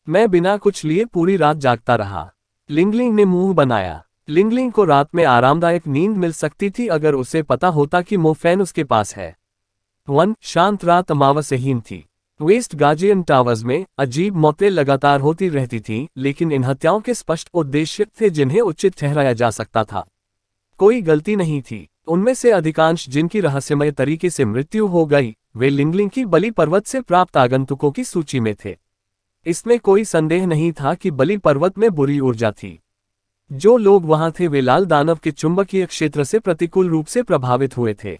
मैं बिना कुछ लिए पूरी रात जागता रहा। लिंगलिंग ने मुंह बनाया। लिंगलिंग को रात में आरामदायक नींद मिल सकती थी अगर उसे पता होता कि मोफैन उसके पास है। शांत रात अमावस्याहीन थी। वेस्ट गार्जियन टावर्स में अजीब मौतें लगातार होती रहती थीं, लेकिन इन हत्याओं के स्पष्ट उद्देश्य थे जिन्हें उचित ठहराया जा सकता था। कोई गलती नहीं थी। उनमें से अधिकांश जिनकी रहस्यमय तरीके से मृत्यु हो गई, वे लिंगलिंग की बलि पर्वत से प्राप्त आगंतुकों की सूची में थे। इसमें कोई संदेह नहीं था कि बलि पर्वत में बुरी ऊर्जा थी। जो लोग वहां थे वे लाल दानव के चुंबकीय क्षेत्र से प्रतिकूल रूप से प्रभावित हुए थे।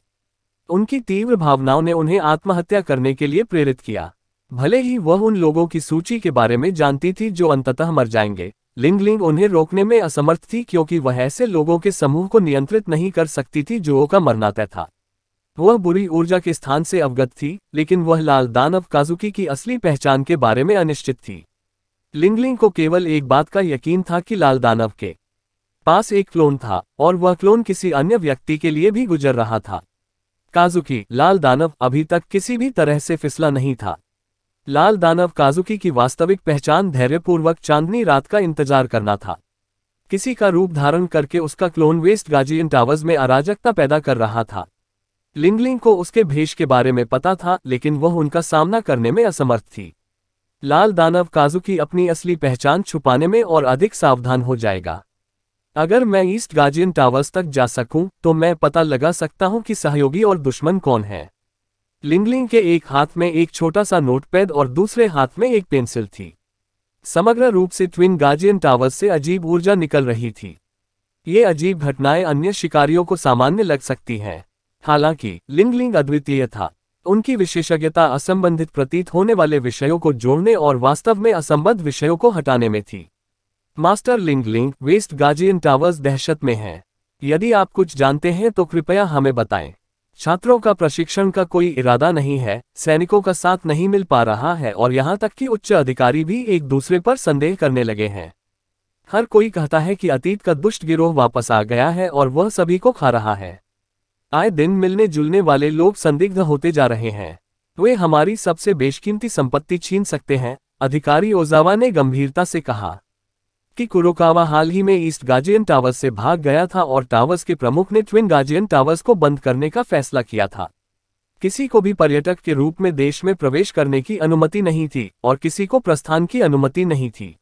उनकी तीव्र भावनाओं ने उन्हें आत्महत्या करने के लिए प्रेरित किया। भले ही वह उन लोगों की सूची के बारे में जानती थी जो अंततः मर जाएंगे, लिंगलिंग उन्हें रोकने में असमर्थ थी क्योंकि वह ऐसे लोगों के समूह को नियंत्रित नहीं कर सकती थी जो का मरना तय था। वह बुरी ऊर्जा के स्थान से अवगत थी, लेकिन वह लाल दानव काजुकी की असली पहचान के बारे में अनिश्चित थी। लिंगलिंग को केवल एक बात का यकीन था कि लाल दानव के पास एक क्लोन था और वह क्लोन किसी अन्य व्यक्ति के लिए भी गुजर रहा था। काजुकी, लाल दानव अभी तक किसी भी तरह से फिसला नहीं था। लाल दानव काजुकी की वास्तविक पहचान धैर्यपूर्वक चांदनी रात का इंतजार करना था। किसी का रूप धारण करके उसका क्लोन वेस्ट गार्जियन टावर्स में अराजकता पैदा कर रहा था। लिंगलिंग को उसके भेष के बारे में पता था, लेकिन वह उनका सामना करने में असमर्थ थी। लाल दानव काजुकी अपनी असली पहचान छुपाने में और अधिक सावधान हो जाएगा। अगर मैं ईस्ट गार्जियन टावर्स तक जा सकूं, तो मैं पता लगा सकता हूं कि सहयोगी और दुश्मन कौन है। लिंगलिंग के एक हाथ में एक छोटा सा नोटपैड और दूसरे हाथ में एक पेंसिल थी। समग्र रूप से ट्विन गार्जियन टावर्स से अजीब ऊर्जा निकल रही थी। ये अजीब घटनाएं अन्य शिकारियों को सामान्य लग सकती हैं। हालांकि लिंगलिंग अद्वितीय था। उनकी विशेषज्ञता असंबंधित प्रतीत होने वाले विषयों को जोड़ने और वास्तव में असंबद्ध विषयों को हटाने में थी। मास्टर लिंगलिंग, वेस्ट गार्जियन टावर्स दहशत में है। यदि आप कुछ जानते हैं तो कृपया हमें बताएं। छात्रों का प्रशिक्षण का कोई इरादा नहीं है, सैनिकों का साथ नहीं मिल पा रहा है और यहां तक कि उच्च अधिकारी भी एक दूसरे पर संदेह करने लगे हैं। हर कोई कहता है कि अतीत का दुष्ट गिरोह वापस आ गया है और वह सभी को खा रहा है। आए दिन मिलने जुलने वाले लोग संदिग्ध होते जा रहे हैं। वे हमारी सबसे बेशकीमती संपत्ति छीन सकते हैं, अधिकारी ओजावा ने गंभीरता से कहा। कि कुरोकावा हाल ही में ईस्ट गार्जियन टावर्स से भाग गया था और टावर्स के प्रमुख ने ट्विन गार्जियन टावर्स को बंद करने का फैसला किया था। किसी को भी पर्यटक के रूप में देश में प्रवेश करने की अनुमति नहीं थी और किसी को प्रस्थान की अनुमति नहीं थी।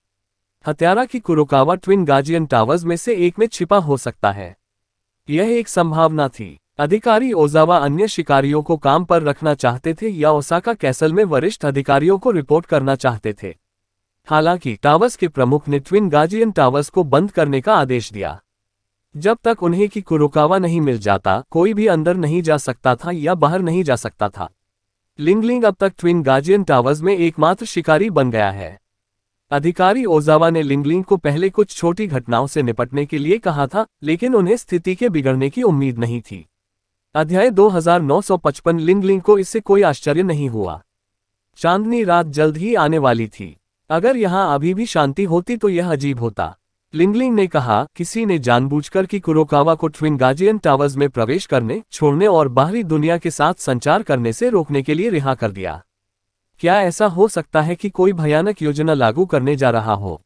हत्यारा की कुरोकावा ट्विन गार्जियन टावर्स में से एक में छिपा हो सकता है। यह एक संभावना थी। अधिकारी ओजावा अन्य शिकारियों को काम पर रखना चाहते थे या ओसाका कैसल में वरिष्ठ अधिकारियों को रिपोर्ट करना चाहते थे। हालांकि टावर्स के प्रमुख ने ट्विन गार्जियन टावर्स को बंद करने का आदेश दिया। जब तक उन्हें की कुरोकावा नहीं मिल जाता, कोई भी अंदर नहीं जा सकता था या बाहर नहीं जा सकता था। लिंगलिंग अब तक ट्विन गार्जियन टावर्स में एकमात्र शिकारी बन गया है। अधिकारी ओजावा ने लिंगलिंग को पहले कुछ छोटी घटनाओं से निपटने के लिए कहा था, लेकिन उन्हें स्थिति के बिगड़ने की उम्मीद नहीं थी। अध्याय 2955। लिंगलिंग को इससे कोई आश्चर्य नहीं हुआ। चांदनी रात जल्द ही आने वाली थी। अगर यहां अभी भी शांति होती तो यह अजीब होता। लिंगलिंग ने कहा, किसी ने जानबूझकर की कुरोकावा को ट्विन गार्जियन टावर्स में प्रवेश करने, छोड़ने और बाहरी दुनिया के साथ संचार करने से रोकने के लिए रिहा कर दिया। क्या ऐसा हो सकता है कि कोई भयानक योजना लागू करने जा रहा हो?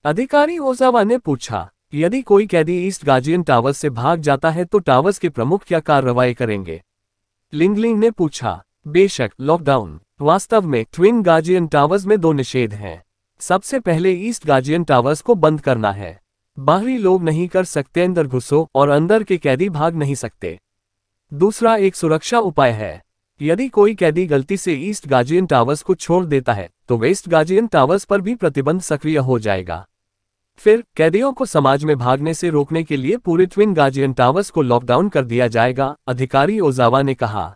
अधिकारी ओजावा ने पूछा। यदि कोई कैदी ईस्ट गार्जियन टावर्स से भाग जाता है तो टावर्स के प्रमुख क्या कार्रवाई करेंगे? लिंगलिंग ने पूछा। बेशक, लॉकडाउन। वास्तव में ट्विन गार्जियन टावर्स में दो निषेध हैं। सबसे पहले ईस्ट गार्जियन टावर्स को बंद करना है। बाहरी लोग नहीं कर सकते अंदर घुसो और अंदर के कैदी भाग नहीं सकते। दूसरा एक सुरक्षा उपाय है। यदि कोई कैदी गलती से ईस्ट गार्जियन टावर्स को छोड़ देता है तो वेस्ट गार्जियन टावर्स पर भी प्रतिबंध सक्रिय हो जाएगा। फिर कैदियों को समाज में भागने से रोकने के लिए पूरे ट्विन गार्जियन टावर्स को लॉकडाउन कर दिया जाएगा, अधिकारी ओजावा ने कहा।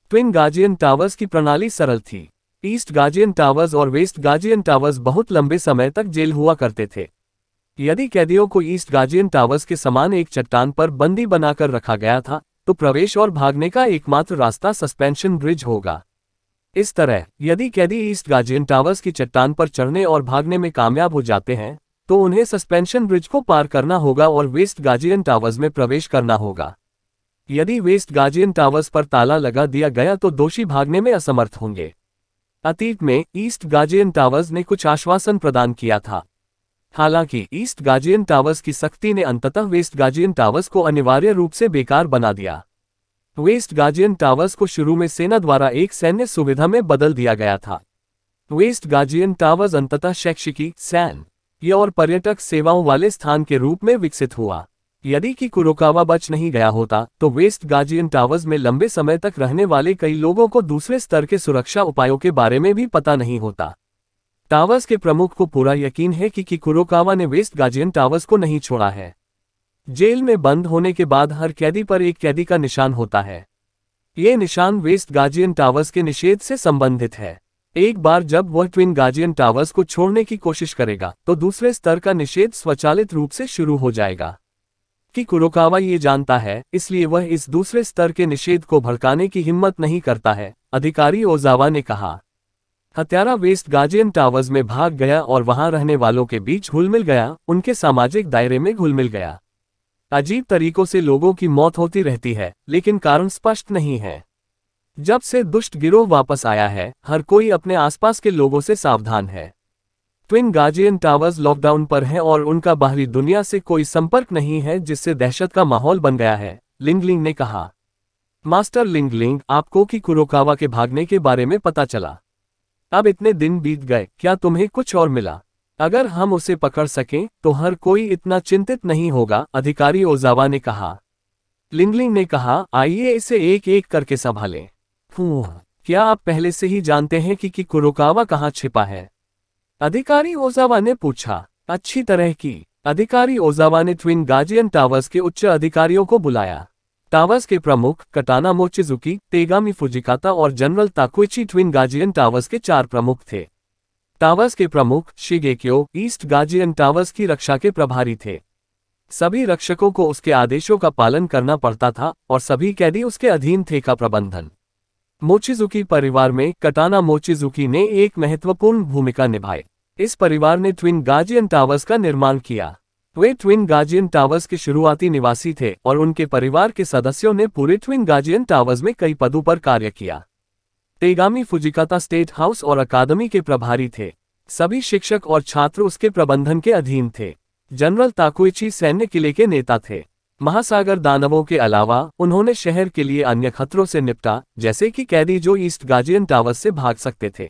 ट्विन गार्जियन टावर्स की प्रणाली सरल थी। ईस्ट गार्जियन टावर्स और वेस्ट गार्जियन टावर्स बहुत लंबे समय तक जेल हुआ करते थे। यदि कैदियों को ईस्ट गार्जियन टावर्स के समान एक चट्टान पर बंदी बनाकर रखा गया था, तो प्रवेश और भागने का एकमात्र रास्ता सस्पेंशन ब्रिज होगा। इस तरह, यदि कैदी ईस्ट गार्जियन टावर्स की चट्टान पर चढ़ने और भागने में कामयाब हो जाते हैं, तो उन्हें सस्पेंशन ब्रिज को पार करना होगा और वेस्ट गार्जियन टावर्स में प्रवेश करना होगा। यदि वेस्ट गार्जियन टावर्स पर ताला लगा दिया गया तो दोषी भागने में असमर्थ होंगे। अतीत में ईस्ट गार्जियन टावर्स ने कुछ आश्वासन प्रदान किया था। हालांकि ईस्ट गार्जियन टावर्स की सख्ती ने अंततः वेस्ट गार्जियन टावर्स को अनिवार्य रूप से बेकार बना दिया। वेस्ट गार्जियन टावर्स को शुरू में सेना द्वारा एक सैन्य सुविधा में बदल दिया गया था। वेस्ट गार्जियन टावर्स अंततः शैक्षिकी, सैन्य और पर्यटक सेवाओं वाले स्थान के रूप में विकसित हुआ। यदि कि कुरोकावा बच नहीं गया होता, तो वेस्ट गार्जियन टावर्स में लंबे समय तक रहने वाले कई लोगों को दूसरे स्तर के सुरक्षा उपायों के बारे में भी पता नहीं होता। टावर्स के प्रमुख को पूरा यकीन है कि कुरोकावा ने वेस्ट गार्जियन टावर्स को नहीं छोड़ा है। जेल में बंद होने के बाद हर कैदी पर एक कैदी का निशान होता है। ये निशान वेस्ट गार्जियन टावर्स के निषेध से संबंधित है। एक बार जब वह ट्विन गार्जियन टावर्स को छोड़ने की कोशिश करेगा, तो दूसरे स्तर का निषेध स्वचालित रूप से शुरू हो जाएगा। कि कुरोकावा ये जानता है, इसलिए वह इस दूसरे स्तर के निषेध को भड़काने की हिम्मत नहीं करता है, अधिकारी ओजावा ने कहा। हत्यारा वेस्ट गार्जियन टावर्स में भाग गया और वहां रहने वालों के बीच घुल मिल गया, उनके सामाजिक दायरे में घुल मिल गया। अजीब तरीकों से लोगों की मौत होती रहती है, लेकिन कारण स्पष्ट नहीं है। जब से दुष्ट गिरोह वापस आया है, हर कोई अपने आसपास के लोगों से सावधान है। ट्विन गार्जियन टावर्स लॉकडाउन पर हैं और उनका बाहरी दुनिया से कोई संपर्क नहीं है, जिससे दहशत का माहौल बन गया है, लिंगलिंग ने कहा। मास्टर लिंगलिंग, आपको कि कुरोकावा के भागने के बारे में पता चला। अब इतने दिन बीत गए, क्या तुम्हें कुछ और मिला? अगर हम उसे पकड़ सकें, तो हर कोई इतना चिंतित नहीं होगा, अधिकारी ओजावा ने कहा। लिंगलिंग ने कहा, आइए इसे एक एक करके संभालें। क्या आप पहले से ही जानते हैं कि कुरोकावा कहाँ छिपा है? अधिकारी ओजावा ने पूछा। अच्छी तरह की। अधिकारी ओजावा ने ट्विन गार्जियन टावर्स के उच्च अधिकारियों को बुलाया। टावर्स के प्रमुख कटाना मोचिजुकी, तेगामी फुजिकाता और जनरल ताकुइची ट्विन गार्जियन टावर्स के 4 प्रमुख थे। टावर्स के प्रमुख शिगेक्यो ईस्ट गार्जियन टावर्स की रक्षा के प्रभारी थे। सभी रक्षकों को उसके आदेशों का पालन करना पड़ता था और सभी कैदी उसके अधीन थे। का प्रबंधन मोचिजुकी परिवार में कटाना मोचिजुकी ने एक महत्वपूर्ण भूमिका निभाई। इस परिवार ने ट्विन गार्जियन टावर्स का निर्माण किया। वे ट्विन गार्जियन टावर्स के शुरुआती निवासी थे और उनके परिवार के सदस्यों ने पूरे ट्विन गार्जियन टावर्स में कई पदों पर कार्य किया। तेगामी फुजिकाता स्टेट हाउस और अकादमी के प्रभारी थे। सभी शिक्षक और छात्र उसके प्रबंधन के अधीन थे। जनरल ताकुइची सैन्य किले के नेता थे। महासागर दानवों के अलावा उन्होंने शहर के लिए अन्य खतरों से निपटा, जैसे कि कैदी जो ईस्ट गार्जियन टावर्स से भाग सकते थे।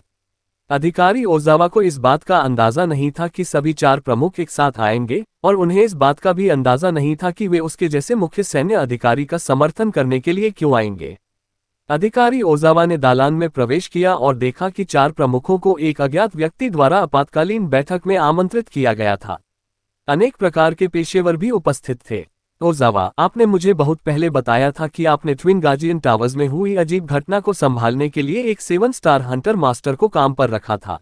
अधिकारी ओजावा को इस बात का अंदाजा नहीं था कि सभी 4 प्रमुख एक साथ आएंगे, और उन्हें इस बात का भी अंदाजा नहीं था कि वे उसके जैसे मुख्य सैन्य अधिकारी का समर्थन करने के लिए क्यों आएंगे। अधिकारी ओजावा ने दालान में प्रवेश किया और देखा कि 4 प्रमुखों को एक अज्ञात व्यक्ति द्वारा आपातकालीन बैठक में आमंत्रित किया गया था। अनेक प्रकार के पेशेवर भी उपस्थित थे। ओजावा, आपने मुझे बहुत पहले बताया था कि आपने ट्विन गार्जियन टावर्स में हुई अजीब घटना को संभालने के लिए एक 7 स्टार हंटर मास्टर को काम पर रखा था।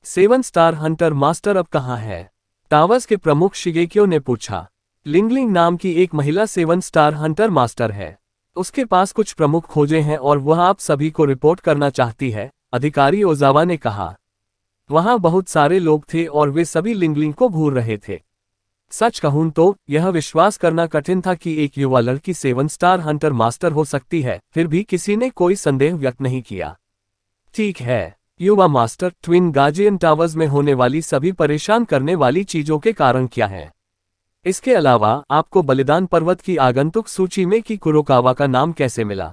7 स्टार हंटर मास्टर अब कहाँ है? टावर्स के प्रमुख शिगेक्यो ने पूछा। लिंगलिंग नाम की एक महिला 7 स्टार हंटर मास्टर है। उसके पास कुछ प्रमुख खोजे हैं और वह आप सभी को रिपोर्ट करना चाहती है, अधिकारी ओजावा ने कहा। वहां बहुत सारे लोग थे और वे सभी लिंगलिंग को घूर रहे थे। सच कहूं तो यह विश्वास करना कठिन था कि एक युवा लड़की 7 स्टार हंटर मास्टर हो सकती है, फिर भी किसी ने कोई संदेह व्यक्त नहीं किया। ठीक है, युवा मास्टर, ट्विन गार्जियन टावर्स में होने वाली सभी परेशान करने वाली चीजों के कारण क्या हैं? इसके अलावा आपको बलिदान पर्वत की आगंतुक सूची में कि कुरोकावा का नाम कैसे मिला?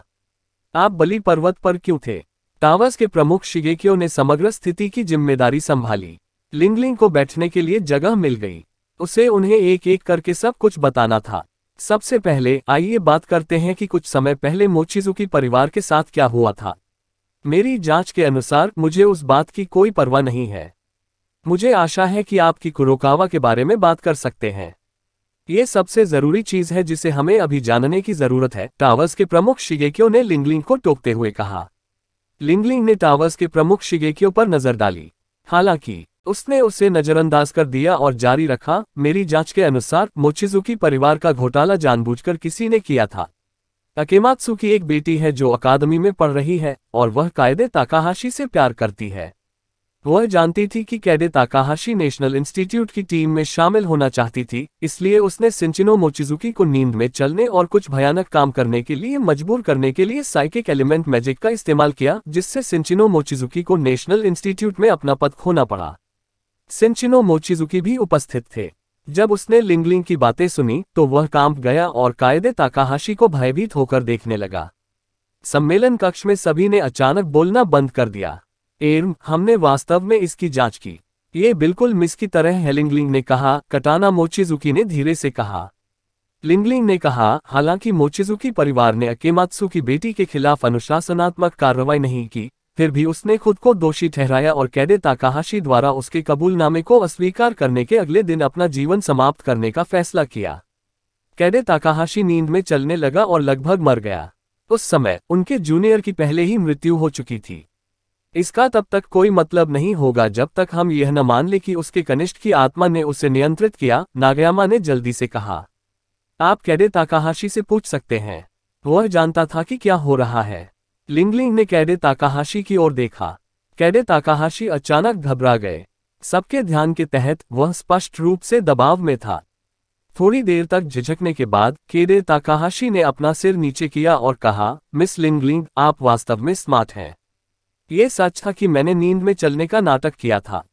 आप बलि पर्वत पर क्यों थे? टावर्स के प्रमुख शिगेक्यो ने समग्र स्थिति की जिम्मेदारी संभाली। लिंगलिंग को बैठने के लिए जगह मिल गई। उसे उन्हें एक एक करके सब कुछ बताना था। सबसे पहले आइए बात करते हैं कि कुछ समय पहले मोचिजुकी परिवार के साथ क्या हुआ था। मेरी जांच के अनुसार मुझे उस बात की कोई परवाह नहीं है। मुझे आशा है कि आप कुरोकावा के बारे में बात कर सकते हैं। ये सबसे जरूरी चीज है जिसे हमें अभी जानने की जरूरत है, टावर्स के प्रमुख शिगेक्यो ने लिंगलिंग को टोकते हुए कहा। लिंगलिंग ने टावर्स के प्रमुख शिगेक्यो पर नजर डाली। हालांकि उसने उसे नजरअंदाज कर दिया और जारी रखा, मेरी जांच के अनुसार मोचिजुकी परिवार का घोटाला जानबूझकर किसी ने किया था। ताकेमात्सु की एक बेटी है जो अकादमी में पढ़ रही है और वह कायदे ताकाहाशी से प्यार करती है। वह जानती थी कि कायदे ताकाहाशी नेशनल इंस्टीट्यूट की टीम में शामिल होना चाहती थी, इसलिए उसने शिनचिनो मोचिजुकी को नींद में चलने और कुछ भयानक काम करने के लिए मजबूर करने के लिए साइकिक एलिमेंट मैजिक का इस्तेमाल किया, जिससे शिनचिनो मोचिजुकी को नेशनल इंस्टीट्यूट में अपना पद खोना पड़ा। शिनचिनो मोचिजुकी भी उपस्थित थे। जब उसने लिंगलिंग की बातें सुनी तो वह कांप गया और कायदे ताकाहाशी को भयभीत होकर देखने लगा। सम्मेलन कक्ष में सभी ने अचानक बोलना बंद कर दिया। हमने वास्तव में इसकी जांच की। ये बिल्कुल मिस की तरह है, लिंगलिंग ने कहा। कटाना मोचिजुकी ने धीरे से कहा। लिंगलिंग ने कहा, हालांकि मोचिजुकी परिवार ने अकेमात्सु की बेटी के खिलाफ अनुशासनात्मक कार्रवाई नहीं की, फिर भी उसने खुद को दोषी ठहराया और कायदे ताकाहाशी द्वारा उसके कबूलनामे को अस्वीकार करने के अगले दिन अपना जीवन समाप्त करने का फैसला किया। कायदे ताकाहाशी नींद में चलने लगा और लगभग मर गया। उस समय उनके जूनियर की पहले ही मृत्यु हो चुकी थी। इसका तब तक कोई मतलब नहीं होगा जब तक हम यह न मान लें कि उसके कनिष्ठ की आत्मा ने उसे नियंत्रित किया, नागयामा ने जल्दी से कहा। आप कायदे ताकाहाशी से पूछ सकते हैं, वह जानता था कि क्या हो रहा है। लिंगलिंग ने कायदे ताकाहाशी की ओर देखा। कायदे ताकाहाशी अचानक घबरा गए। सबके ध्यान के तहत वह स्पष्ट रूप से दबाव में था। थोड़ी देर तक झिझकने के बाद कायदे ताकाहाशी ने अपना सिर नीचे किया और कहा, मिस लिंगलिंग, आप वास्तव में स्मार्ट हैं। ये सच था कि मैंने नींद में चलने का नाटक किया था।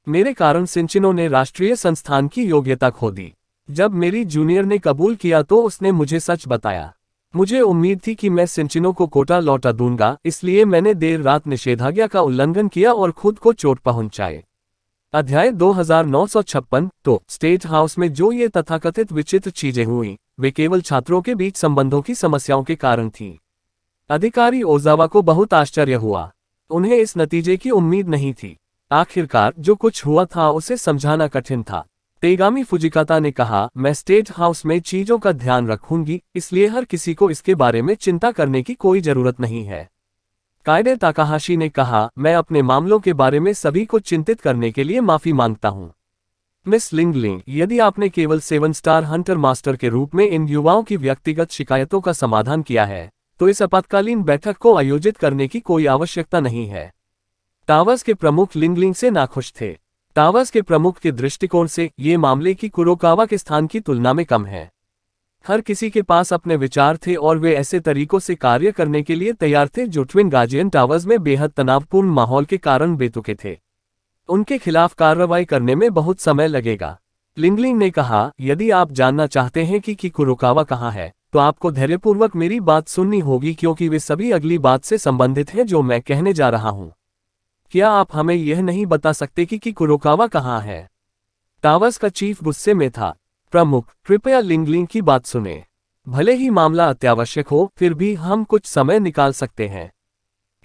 मेरे कारण शिनचिनो ने राष्ट्रीय संस्थान की योग्यता खो दी। जब मेरी जूनियर ने कबूल किया तो उसने मुझे सच बताया। मुझे उम्मीद थी कि मैं शिनचिनो को कोटा लौटा दूंगा, इसलिए मैंने देर रात निषेधाज्ञा का उल्लंघन किया और खुद को चोट पहुंचाए। अध्याय 2956। तो स्टेट हाउस में जो ये तथाकथित विचित्र चीजें हुई, वे केवल छात्रों के बीच संबंधों की समस्याओं के कारण थीं। अधिकारी ओजावा को बहुत आश्चर्य हुआ। उन्हें इस नतीजे की उम्मीद नहीं थी। आखिरकार जो कुछ हुआ था उसे समझाना कठिन था। तेगामी फुजिकाता ने कहा, मैं स्टेट हाउस में चीजों का ध्यान रखूंगी, इसलिए हर किसी को इसके बारे में चिंता करने की कोई जरूरत नहीं है। कायदे ताकाहाशी ने कहा, मैं अपने मामलों के बारे में सभी को चिंतित करने के लिए माफी मांगता हूं। मिस लिंगलिंग, यदि आपने केवल 7 स्टार हंटर मास्टर के रूप में इन युवाओं की व्यक्तिगत शिकायतों का समाधान किया है, तो इस आपातकालीन बैठक को आयोजित करने की कोई आवश्यकता नहीं है। टावर्स के प्रमुख लिंगलिंग से नाखुश थे। टावर्स के प्रमुख के दृष्टिकोण से ये मामले की कुरोकावा के स्थान की तुलना में कम है। हर किसी के पास अपने विचार थे और वे ऐसे तरीकों से कार्य करने के लिए तैयार थे जो ट्विन गार्जियन टावर्स में बेहद तनावपूर्ण माहौल के कारण बेतुके थे। उनके खिलाफ कार्रवाई करने में बहुत समय लगेगा। लिंगलिंग ने कहा, यदि आप जानना चाहते हैं कि कुरोकावा कहाँ है, तो आपको धैर्यपूर्वक मेरी बात सुननी होगी क्योंकि वे सभी अगली बात से संबंधित हैं जो मैं कहने जा रहा हूं। क्या आप हमें यह नहीं बता सकते कि कुरोकावा कहाँ है? टावर्स का चीफ गुस्से में था। प्रमुख, कृपया लिंगलिंग की बात सुने। भले ही मामला अत्यावश्यक हो, फिर भी हम कुछ समय निकाल सकते हैं।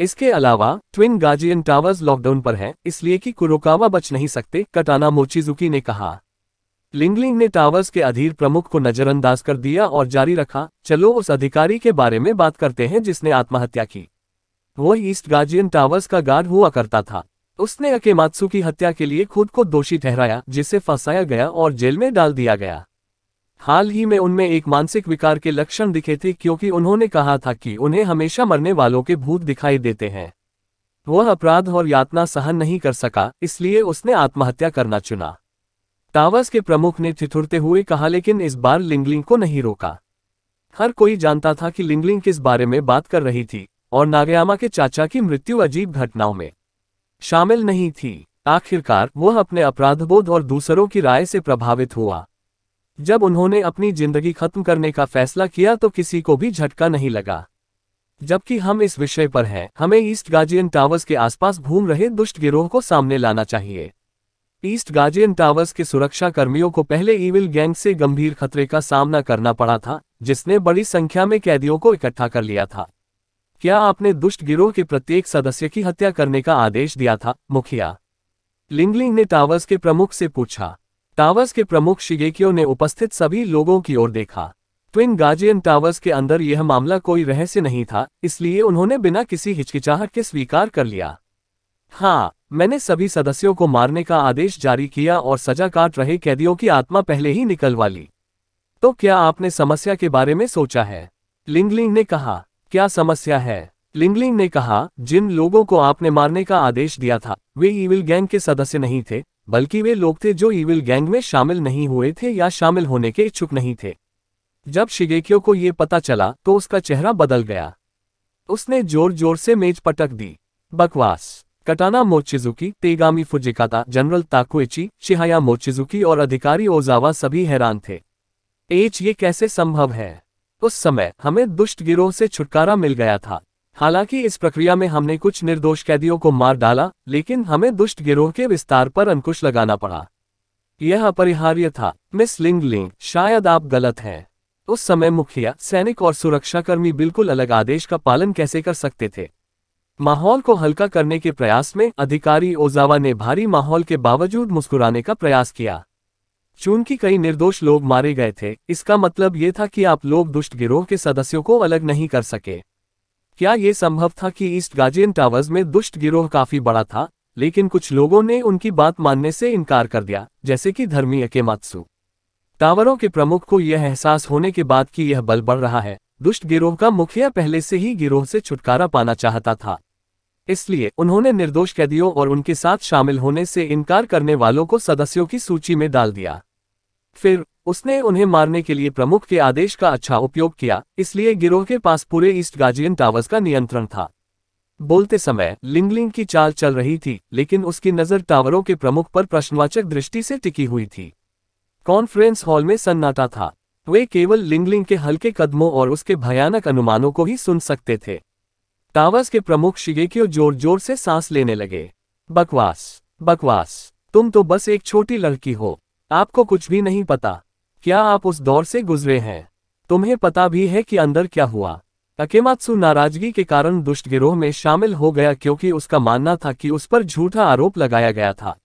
इसके अलावा ट्विन गार्जियन टावर्स लॉकडाउन पर है, इसलिए कि कुरोकावा बच नहीं सकते, कटाना मोचिजुकी ने कहा। लिंगलिंग ने टावर्स के अधीर प्रमुख को नजरअंदाज कर दिया और जारी रखा, चलो उस अधिकारी के बारे में बात करते हैं जिसने आत्महत्या की। वो ईस्ट गार्जियन टावर्स का गार्ड हुआ करता था। उसने अकेमात्सु की हत्या के लिए खुद को दोषी ठहराया, जिसे फंसाया गया और जेल में डाल दिया गया। हाल ही में उनमें एक मानसिक विकार के लक्षण दिखे थे क्योंकि उन्होंने कहा था कि उन्हें हमेशा मरने वालों के भूत दिखाई देते हैं। वह अपराध और यातना सहन नहीं कर सका, इसलिए उसने आत्महत्या करना चुना। टावर्स के प्रमुख ने ठिठुरते हुए कहा, लेकिन इस बार लिंगलिंग को नहीं रोका। हर कोई जानता था कि लिंगलिंग किस बारे में बात कर रही थी और नागयामा के चाचा की मृत्यु अजीब घटनाओं में शामिल नहीं थी। आखिरकार वह अपने अपराधबोध और दूसरों की राय से प्रभावित हुआ। जब उन्होंने अपनी जिंदगी खत्म करने का फैसला किया तो किसी को भी झटका नहीं लगा। जबकि हम इस विषय पर हैं, हमें ईस्ट गार्जियन टावर्स के आसपास घूम रहे दुष्ट गिरोह को सामने लाना चाहिए। ईस्ट गार्जियन टावर्स के सुरक्षा कर्मियों को पहले ईविल गैंग से गंभीर खतरे का सामना करना पड़ा था, जिसने बड़ी संख्या में कैदियों को इकट्ठा कर लिया था। क्या आपने दुष्ट गिरोह के प्रत्येक सदस्य की हत्या करने का आदेश दिया था, मुखिया? लिंगलिंग ने टावर्स के प्रमुख से पूछा। टावर्स के प्रमुख शिगेकियो ने उपस्थित सभी लोगों की ओर देखा। ट्विन गार्जियन टावर्स के अंदर यह मामला कोई रहस्य नहीं था, इसलिए उन्होंने बिना किसी हिचकिचाहट के स्वीकार कर लिया। हाँ, मैंने सभी सदस्यों को मारने का आदेश जारी किया और सजा काट रहे कैदियों की आत्मा पहले ही निकलवा ली। तो क्या आपने समस्या के बारे में सोचा है? लिंगलिंग ने कहा। क्या समस्या है? लिंगलिंग ने कहा, जिन लोगों को आपने मारने का आदेश दिया था, वे ईविल गैंग के सदस्य नहीं थे, बल्कि वे लोग थे जो ईविल गैंग में शामिल नहीं हुए थे या शामिल होने के इच्छुक नहीं थे। जब शिगेकियो को ये पता चला तो उसका चेहरा बदल गया। उसने जोर जोर से मेज पटक दी। बकवास। कटाना मोचिजुकी, तेगामी फुजिकाता, जनरल ताकुएची, शिहाया मोचिजुकी और अधिकारी ओजावा सभी हैरान थे। ये कैसे संभव है? उस समय हमें दुष्ट गिरोह से छुटकारा मिल गया था। हालांकि इस प्रक्रिया में हमने कुछ निर्दोष कैदियों को मार डाला, लेकिन हमें दुष्ट गिरोह के विस्तार पर अंकुश लगाना पड़ा। यह अपरिहार्य था। मिस लिंगलिंग, शायद आप गलत हैं। उस समय मुखिया, सैनिक और सुरक्षाकर्मी बिल्कुल अलग आदेश का पालन कैसे कर सकते थे? माहौल को हल्का करने के प्रयास में अधिकारी ओजावा ने भारी माहौल के बावजूद मुस्कुराने का प्रयास किया। चूंकि कई निर्दोष लोग मारे गए थे, इसका मतलब ये था कि आप लोग दुष्ट गिरोह के सदस्यों को अलग नहीं कर सके। क्या यह संभव था कि ईस्ट गार्जियन टावर्स में दुष्ट गिरोह काफी बड़ा था, लेकिन कुछ लोगों ने उनकी बात मानने से इनकार कर दिया, जैसे कि धर्मी अकेमात्सु। टावरों के प्रमुख को यह एहसास होने के बाद कि यह बल बढ़ रहा है, दुष्ट गिरोह का मुखिया पहले से ही गिरोह से छुटकारा पाना चाहता था। इसलिए उन्होंने निर्दोष कैदियों और उनके साथ शामिल होने से इनकार करने वालों को सदस्यों की सूची में डाल दिया। फिर उसने उन्हें मारने के लिए प्रमुख के आदेश का अच्छा उपयोग किया, इसलिए गिरोह के पास पूरे ईस्ट गार्जियन टावर्स का नियंत्रण था। बोलते समय लिंगलिंग की चाल चल रही थी, लेकिन उसकी नज़र टावरों के प्रमुख पर प्रश्नवाचक दृष्टि से टिकी हुई थी। कॉन्फ्रेंस हॉल में सन्नाटा था। वे केवल लिंगलिंग के हल्के कदमों और उसके भयानक अनुमानों को ही सुन सकते थे। टावर्स के प्रमुख शिगेकियो जोर जोर से सांस लेने लगे। बकवास, बकवास, तुम तो बस एक छोटी लड़की हो। आपको कुछ भी नहीं पता। क्या आप उस दौर से गुजरे हैं? तुम्हें पता भी है कि अंदर क्या हुआ? अकेमात्सु नाराजगी के कारण दुष्ट गिरोह में शामिल हो गया क्योंकि उसका मानना था कि उस पर झूठा आरोप लगाया गया था।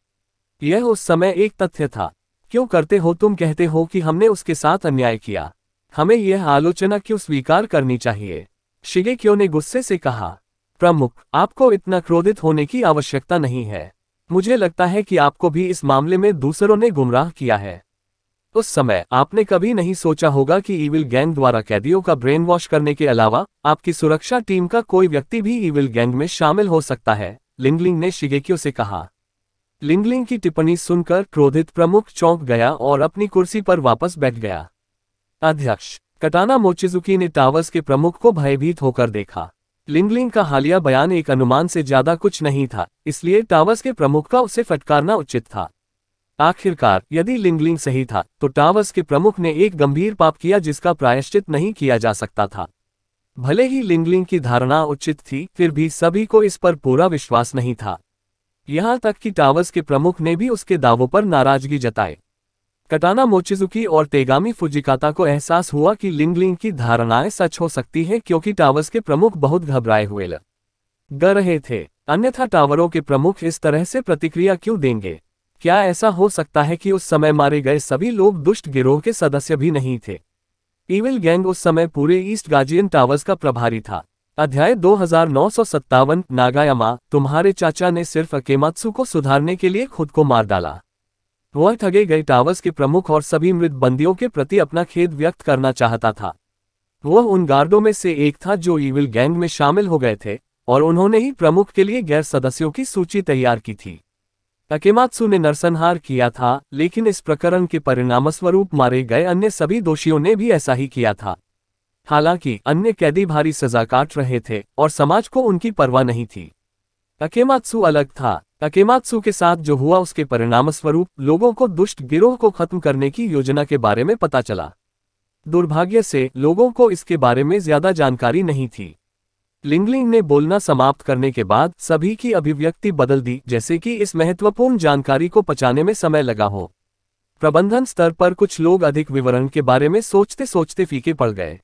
यह उस समय एक तथ्य था। क्यों करते हो तुम कहते हो कि हमने उसके साथ अन्याय किया? हमें यह आलोचना क्यों स्वीकार करनी चाहिए? शिगेकियो ने गुस्से से कहा। प्रमुख, आपको इतना क्रोधित होने की आवश्यकता नहीं है। मुझे लगता है कि आपको भी इस मामले में दूसरों ने गुमराह किया है। उस समय आपने कभी नहीं सोचा होगा कि ईविल गैंग द्वारा कैदियों का ब्रेन वॉश करने के अलावा आपकी सुरक्षा टीम का कोई व्यक्ति भी ईविल गैंग में शामिल हो सकता है, लिंगलिंग ने शिगेकियो से कहा। लिंगलिंग की टिप्पणी सुनकर क्रोधित प्रमुख चौंक गया और अपनी कुर्सी पर वापस बैठ गया। अध्यक्ष कटाना मोचिजुकी ने टावर्स के प्रमुख को भयभीत होकर देखा। लिंगलिंग का हालिया बयान एक अनुमान से ज्यादा कुछ नहीं था, इसलिए टावर्स के प्रमुख का उसे फटकारना उचित था। आखिरकार यदि लिंगलिंग सही था, तो टावर्स के प्रमुख ने एक गंभीर पाप किया जिसका प्रायश्चित नहीं किया जा सकता था। भले ही लिंगलिंग की धारणा उचित थी, फिर भी सभी को इस पर पूरा विश्वास नहीं था। यहां तक कि टावर्स के प्रमुख ने भी उसके दावों पर नाराजगी जताई। कटाना मोचिजुकी और तेगामी फुजिकाता को एहसास हुआ कि लिंगलिंग की धारणाएं सच हो सकती हैं क्योंकि टावर्स के प्रमुख बहुत घबराए हुए लग रहे थे। अन्यथा टावरों के प्रमुख इस तरह से प्रतिक्रिया क्यों देंगे? क्या ऐसा हो सकता है कि उस समय मारे गए सभी लोग दुष्ट गिरोह के सदस्य भी नहीं थे? ईविल गैंग उस समय पूरे ईस्ट गार्जियन टावर्स का प्रभारी था। अध्याय 2957 नागायामा, तुम्हारे चाचा ने सिर्फ अकेमात्सु को सुधारने के लिए खुद को मार डाला। वह ठगे गए टावर्स के प्रमुख और सभी मृत बंदियों के प्रति अपना खेद व्यक्त करना चाहता था। वह उन गार्डों में से एक था जो ईविल गैंग में शामिल हो गए थे, और उन्होंने ही प्रमुख के लिए गैर सदस्यों की सूची तैयार की थी। अकेमात्सु ने नरसंहार किया था, लेकिन इस प्रकरण के परिणामस्वरूप मारे गए अन्य सभी दोषियों ने भी ऐसा ही किया था। हालांकि अन्य कैदी भारी सजा काट रहे थे और समाज को उनकी परवाह नहीं थी। अकेमात्सु अलग था। अकेमात्सु के साथ जो हुआ उसके परिणामस्वरूप लोगों को दुष्ट गिरोह को खत्म करने की योजना के बारे में पता चला। दुर्भाग्य से लोगों को इसके बारे में ज्यादा जानकारी नहीं थी। लिंगलिंग ने बोलना समाप्त करने के बाद सभी की अभिव्यक्ति बदल दी, जैसे कि इस महत्वपूर्ण जानकारी को पचाने में समय लगा हो। प्रबंधन स्तर पर कुछ लोग अधिक विवरण के बारे में सोचते सोचते फीके पड़ गए।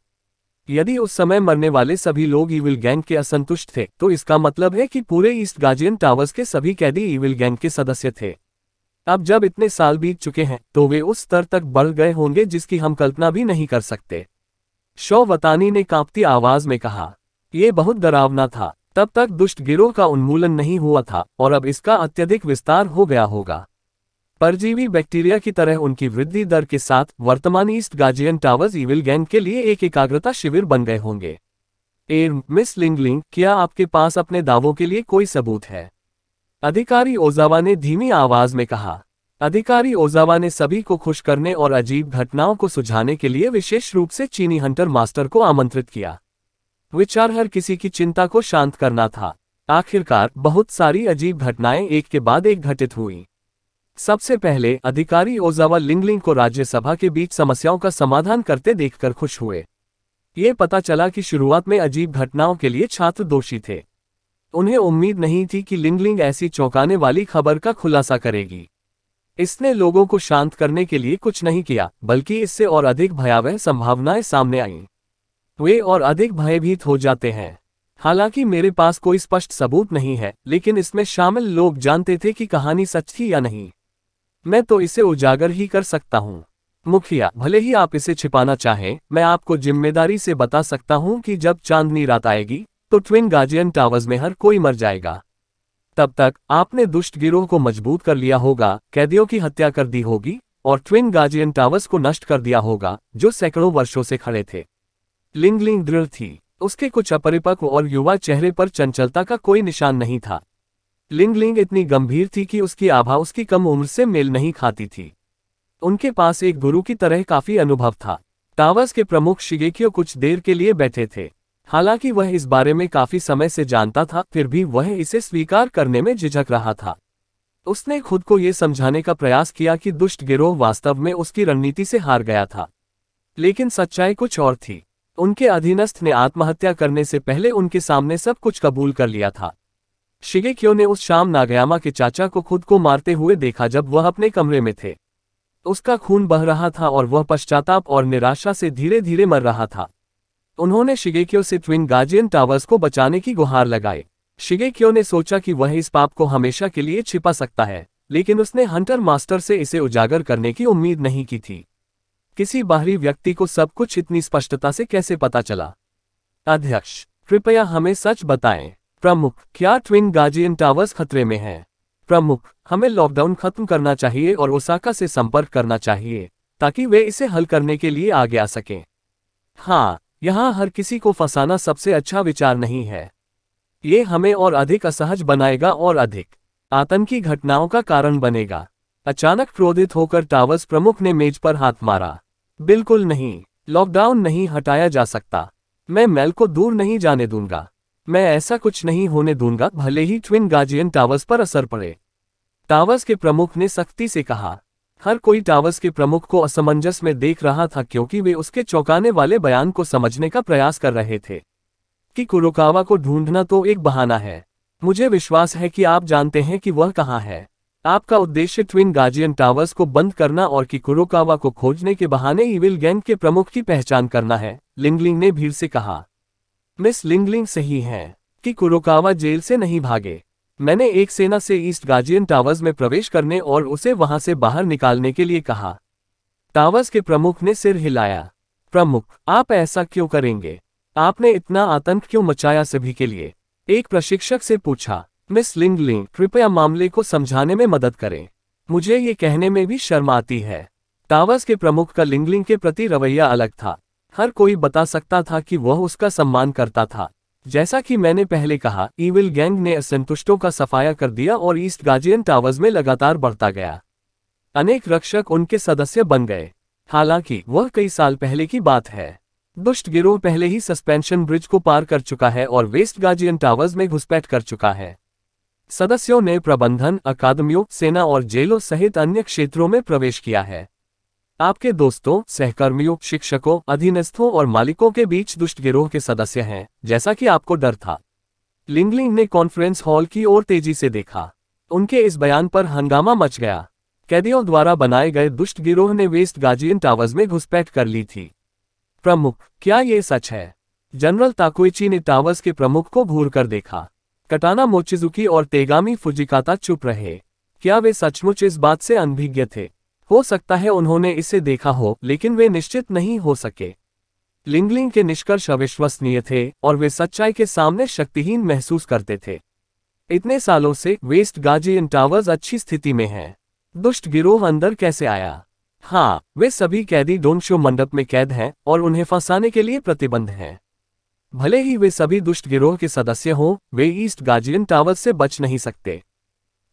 यदि उस समय मरने वाले सभी लोग ईविल गैंग के असंतुष्ट थे, तो इसका मतलब है कि पूरे ईस्ट गार्जियन टावर्स के सभी कैदी ईविल गैंग के सदस्य थे। अब जब इतने साल बीत चुके हैं, तो वे उस स्तर तक बढ़ गए होंगे जिसकी हम कल्पना भी नहीं कर सकते। शो वतानी ने कांपती आवाज में कहा। यह बहुत डरावना था। तब तक दुष्ट गिरोह का उन्मूलन नहीं हुआ था और अब इसका अत्यधिक विस्तार हो गया होगा। परजीवी बैक्टीरिया की तरह उनकी वृद्धि दर के साथ वर्तमान east guardian towers evil gang के लिए एक एकाग्रता शिविर बन गए होंगे। मिस लिंगलिंग, क्या आपके पास अपने दावों के लिए कोई सबूत है? अधिकारी ओजावा ने धीमी आवाज में कहा। अधिकारी ओजावा ने सभी को खुश करने और अजीब घटनाओं को सुझाने के लिए विशेष रूप से चीनी हंटर मास्टर को आमंत्रित किया। विचार हर किसी की चिंता को शांत करना था। आखिरकार बहुत सारी अजीब घटनाएं एक के बाद एक घटित हुई। सबसे पहले अधिकारी ओजावा लिंगलिंग को राज्यसभा के बीच समस्याओं का समाधान करते देखकर खुश हुए। ये पता चला कि शुरुआत में अजीब घटनाओं के लिए छात्र दोषी थे। उन्हें उम्मीद नहीं थी कि लिंगलिंग ऐसी चौंकाने वाली खबर का खुलासा करेगी। इसने लोगों को शांत करने के लिए कुछ नहीं किया, बल्कि इससे और अधिक भयावह संभावनाएं सामने आईं। वे और अधिक भयभीत हो जाते हैं। हालांकि मेरे पास कोई स्पष्ट सबूत नहीं है, लेकिन इसमें शामिल लोग जानते थे कि कहानी सच थी या नहीं। मैं तो इसे उजागर ही कर सकता हूँ। मुखिया, भले ही आप इसे छिपाना चाहें, मैं आपको जिम्मेदारी से बता सकता हूँ कि जब चांदनी रात आएगी तो ट्विन गार्जियन टावर्स में हर कोई मर जाएगा। तब तक आपने दुष्ट गिरोह को मजबूत कर लिया होगा, कैदियों की हत्या कर दी होगी और ट्विन गार्जियन टावर्स को नष्ट कर दिया होगा, जो सैकड़ों वर्षों से खड़े थे। लिंगलिंग दृढ़ थी। उसके कुछ अपरिपक्व और युवा चेहरे पर चंचलता का कोई निशान नहीं था। लिंगलिंग इतनी गंभीर थी कि उसकी आभा उसकी कम उम्र से मेल नहीं खाती थी। उनके पास एक गुरु की तरह काफी अनुभव था। टावर्स के प्रमुख शिगेकियो कुछ देर के लिए बैठे थे। हालांकि वह इस बारे में काफी समय से जानता था, फिर भी वह इसे स्वीकार करने में झिझक रहा था। उसने खुद को यह समझाने का प्रयास किया कि दुष्ट गिरोह वास्तव में उसकी रणनीति से हार गया था। लेकिन सच्चाई कुछ और थी। उनके अधीनस्थ ने आत्महत्या करने से पहले उनके सामने सब कुछ कबूल कर लिया था। शिगेकियो ने उस शाम नागयामा के चाचा को खुद को मारते हुए देखा जब वह अपने कमरे में थे। उसका खून बह रहा था और वह पश्चाताप और निराशा से धीरे धीरे मर रहा था। उन्होंने शिगेकियो से ट्विन गार्जियन टावर्स को बचाने की गुहार लगाई। शिगेकियो ने सोचा कि वह इस पाप को हमेशा के लिए छिपा सकता है, लेकिन उसने हंटर मास्टर से इसे उजागर करने की उम्मीद नहीं की थी। किसी बाहरी व्यक्ति को सब कुछ इतनी स्पष्टता से कैसे पता चला? अध्यक्ष, कृपया हमें सच बताएं। प्रमुख, क्या ट्विन गार्जियन टावर्स खतरे में है? प्रमुख, हमें लॉकडाउन खत्म करना चाहिए और ओसाका से संपर्क करना चाहिए ताकि वे इसे हल करने के लिए आगे आ सकें। हाँ, यहाँ हर किसी को फंसाना सबसे अच्छा विचार नहीं है। ये हमें और अधिक असहज बनाएगा और अधिक आतंकी घटनाओं का कारण बनेगा। अचानक क्रोधित होकर टावर्स प्रमुख ने मेज पर हाथ मारा। बिल्कुल नहीं, लॉकडाउन नहीं हटाया जा सकता। मैं मेल को दूर नहीं जाने दूंगा। मैं ऐसा कुछ नहीं होने दूंगा, भले ही ट्विन गार्जियन टावर्स पर असर पड़े। टावर्स के प्रमुख ने सख्ती से कहा। हर कोई टावर्स के प्रमुख को असमंजस में देख रहा था, क्योंकि वे उसके चौंकाने वाले बयान को समझने का प्रयास कर रहे थे कि कुरोकावा को ढूंढना तो एक बहाना है। मुझे विश्वास है कि आप जानते हैं कि वह कहाँ है। आपका उद्देश्य ट्विन गार्जियन टावर्स को बंद करना और कि कुरोकावा को खोजने के बहाने इविल गैंग के प्रमुख की पहचान करना है, लिंगलिंग ने भीड़ से कहा। मिस लिंगलिंग सही हैं कि कुरोकावा जेल से नहीं भागे। मैंने एक सेना से ईस्ट गार्जियन टावर्स में प्रवेश करने और उसे वहां से बाहर निकालने के लिए कहा। टावर्स के प्रमुख ने सिर हिलाया। प्रमुख, आप ऐसा क्यों करेंगे? आपने इतना आतंक क्यों मचाया सभी के लिए? एक प्रशिक्षक से पूछा। मिस लिंगलिंग, कृपया मामले को समझाने में मदद करें। मुझे ये कहने में भी शर्म आती है। टावर्स के प्रमुख का लिंगलिंग के प्रति रवैया अलग था। हर कोई बता सकता था कि वह उसका सम्मान करता था। जैसा कि मैंने पहले कहा, इविल गैंग ने असंतुष्टों का सफाया कर दिया और ईस्ट गार्जियन टावर्स में लगातार बढ़ता गया। अनेक रक्षक उनके सदस्य बन गए। हालांकि वह कई साल पहले की बात है। दुष्ट गिरोह पहले ही सस्पेंशन ब्रिज को पार कर चुका है और वेस्ट गार्जियन टावर्स में घुसपैठ कर चुका है। सदस्यों ने प्रबंधन, अकादमियों, सेना और जेलों सहित अन्य क्षेत्रों में प्रवेश किया है। आपके दोस्तों, सहकर्मियों, शिक्षकों, अधीनस्थों और मालिकों के बीच दुष्ट गिरोह के सदस्य हैं, जैसा कि आपको डर था। लिंगलिंग ने कॉन्फ्रेंस हॉल की ओर तेजी से देखा। उनके इस बयान पर हंगामा मच गया। कैदियों द्वारा बनाए गए दुष्ट गिरोह ने वेस्ट गार्जियन टावर्स में घुसपैठ कर ली थी। प्रमुख, क्या ये सच है? जनरल ताकुइची ने टावर्स के प्रमुख को घूर कर देखा। कटाना मोचिजुकी और तेगामी फुजिकाता चुप रहे। क्या वे सचमुच इस बात से अनभिज्ञ थे? हो सकता है उन्होंने इसे देखा हो, लेकिन वे निश्चित नहीं हो सके। लिंगलिंग के निष्कर्ष अविश्वसनीय थे और वे सच्चाई के सामने शक्तिहीन महसूस करते थे। इतने सालों से वेस्ट गार्जियन टावर्स अच्छी स्थिति में हैं। दुष्ट गिरोह अंदर कैसे आया? हाँ, वे सभी कैदी डोन शो मंडप में कैद हैं और उन्हें फंसाने के लिए प्रतिबंध हैं। भले ही वे सभी दुष्ट गिरोह के सदस्य हों, वे ईस्ट गार्जियन टावर्स से बच नहीं सकते।